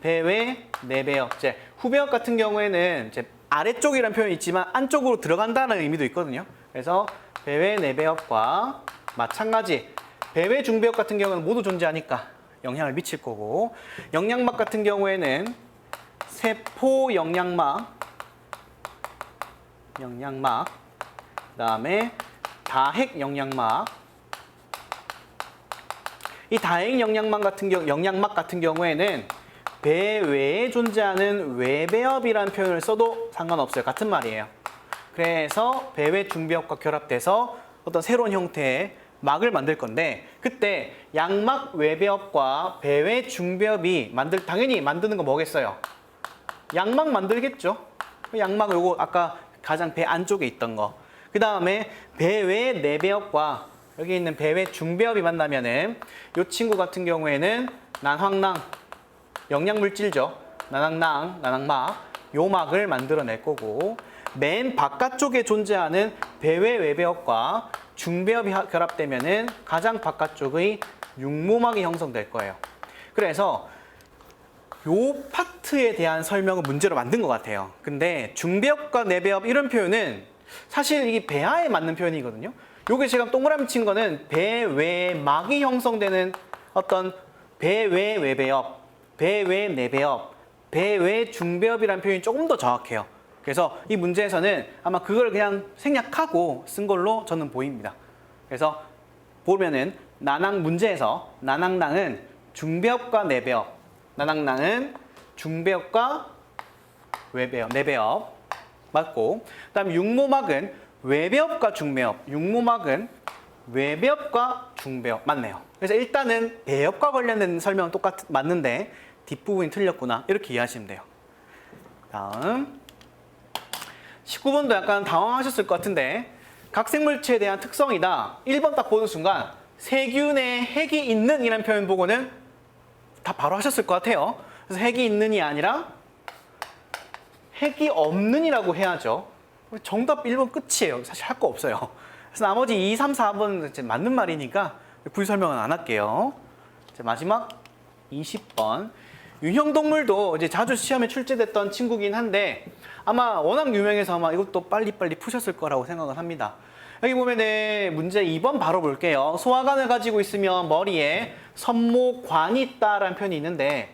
배외 내배엽. 이제 후배엽 같은 경우에는 이제 아래쪽이라는 표현이 있지만 안쪽으로 들어간다는 의미도 있거든요. 그래서 배외 내배엽과 마찬가지 배외 중배엽 같은 경우는 모두 존재하니까 영향을 미칠 거고, 영양막 같은 경우에는 세포 영양막, 그다음에 다핵 영양막. 이 다핵 영양막 같은 경우에는 배외에 존재하는 외배엽이라는 표현을 써도 상관없어요. 같은 말이에요. 그래서 배외 중배엽과 결합돼서 어떤 새로운 형태의 막을 만들 건데, 그때 양막 외배엽과 배외 중배엽이 당연히 만드는 거 뭐겠어요? 양막 만들겠죠. 양막 요거 아까 가장 배 안쪽에 있던 거. 그 다음에 배외 내배엽과 여기 있는 배외 중배엽이 만나면은 이 친구 같은 경우에는 난황낭, 영양물질죠. 난황막, 요 막을 만들어낼 거고, 맨 바깥쪽에 존재하는 배외 외배엽과 중배엽이 결합되면은 가장 바깥쪽의 육모막이 형성될 거예요. 그래서 요 파트에 대한 설명을 문제로 만든 것 같아요. 근데 중배엽과 내배엽 이런 표현은 사실 이게 배아에 맞는 표현이거든요. 요게 제가 동그라미 친 거는 배외막이 형성되는 어떤 배외 외배엽, 배외 내배엽, 배외 중배엽이라는 표현이 조금 더 정확해요. 그래서 이 문제에서는 아마 그걸 그냥 생략하고 쓴 걸로 저는 보입니다. 그래서 보면은 문제에서 난황낭은 중배엽과 내배엽, 난황낭은 중배엽과 내배엽 맞고, 그다음 육모막은 외배엽과 중배엽, 육모막은 외배엽과 중배엽 맞네요. 그래서 일단은 배엽과 관련된 설명은 맞는데 뒷부분이 틀렸구나 이렇게 이해하시면 돼요. 다음 19번도 약간 당황하셨을 것 같은데, 각 생물체에 대한 특성이다. 1번 딱 보는 순간 세균에 핵이 있는 이라는 표현 보고는 다 바로 하셨을 것 같아요. 그래서 핵이 있는이 아니라 핵이 없는이라고 해야죠. 정답 1번 끝이에요. 사실 할 거 없어요. 그래서 나머지 2, 3, 4번은 이제 맞는 말이니까 부위 설명은 안 할게요. 이제 마지막 20번. 유형동물도 이제 자주 시험에 출제됐던 친구긴 한데 아마 워낙 유명해서 아마 이것도 빨리빨리 푸셨을 거라고 생각을 합니다. 여기 보면은 문제 2번 바로 볼게요. 소화관을 가지고 있으면 머리에 선모관이 있다라는 표현이 있는데,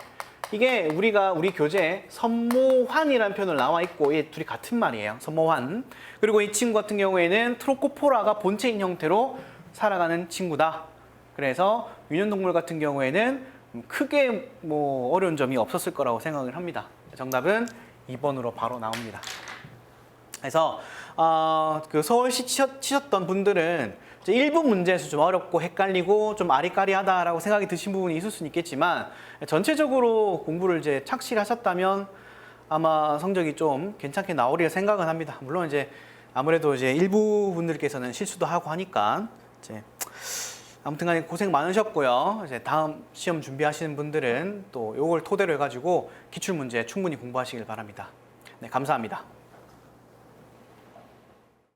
이게 우리 교재에 선모환이라는 표현을 나와 있고, 이 둘이 같은 말이에요. 선모환. 그리고 이 친구 같은 경우에는 트로코포라가 본체인 형태로 살아가는 친구다. 그래서 유년동물 같은 경우에는 크게 어려운 점이 없었을 거라고 생각을 합니다. 정답은 2번으로 바로 나옵니다. 그래서 그 서울시 치셨던 분들은 이제 일부 문제에서 좀 어렵고 헷갈리고 좀 아리까리하다라고 생각이 드신 부분이 있을 수는 있겠지만, 전체적으로 공부를 이제 착실하셨다면 아마 성적이 좀 괜찮게 나오리라 생각은 합니다. 물론 이제 아무래도 이제 일부 분들께서는 실수도 하고 하니까 이제 아무튼간에 고생 많으셨고요. 이제 다음 시험 준비하시는 분들은 또 이걸 토대로 해가지고 기출 문제 충분히 공부하시길 바랍니다. 네, 감사합니다.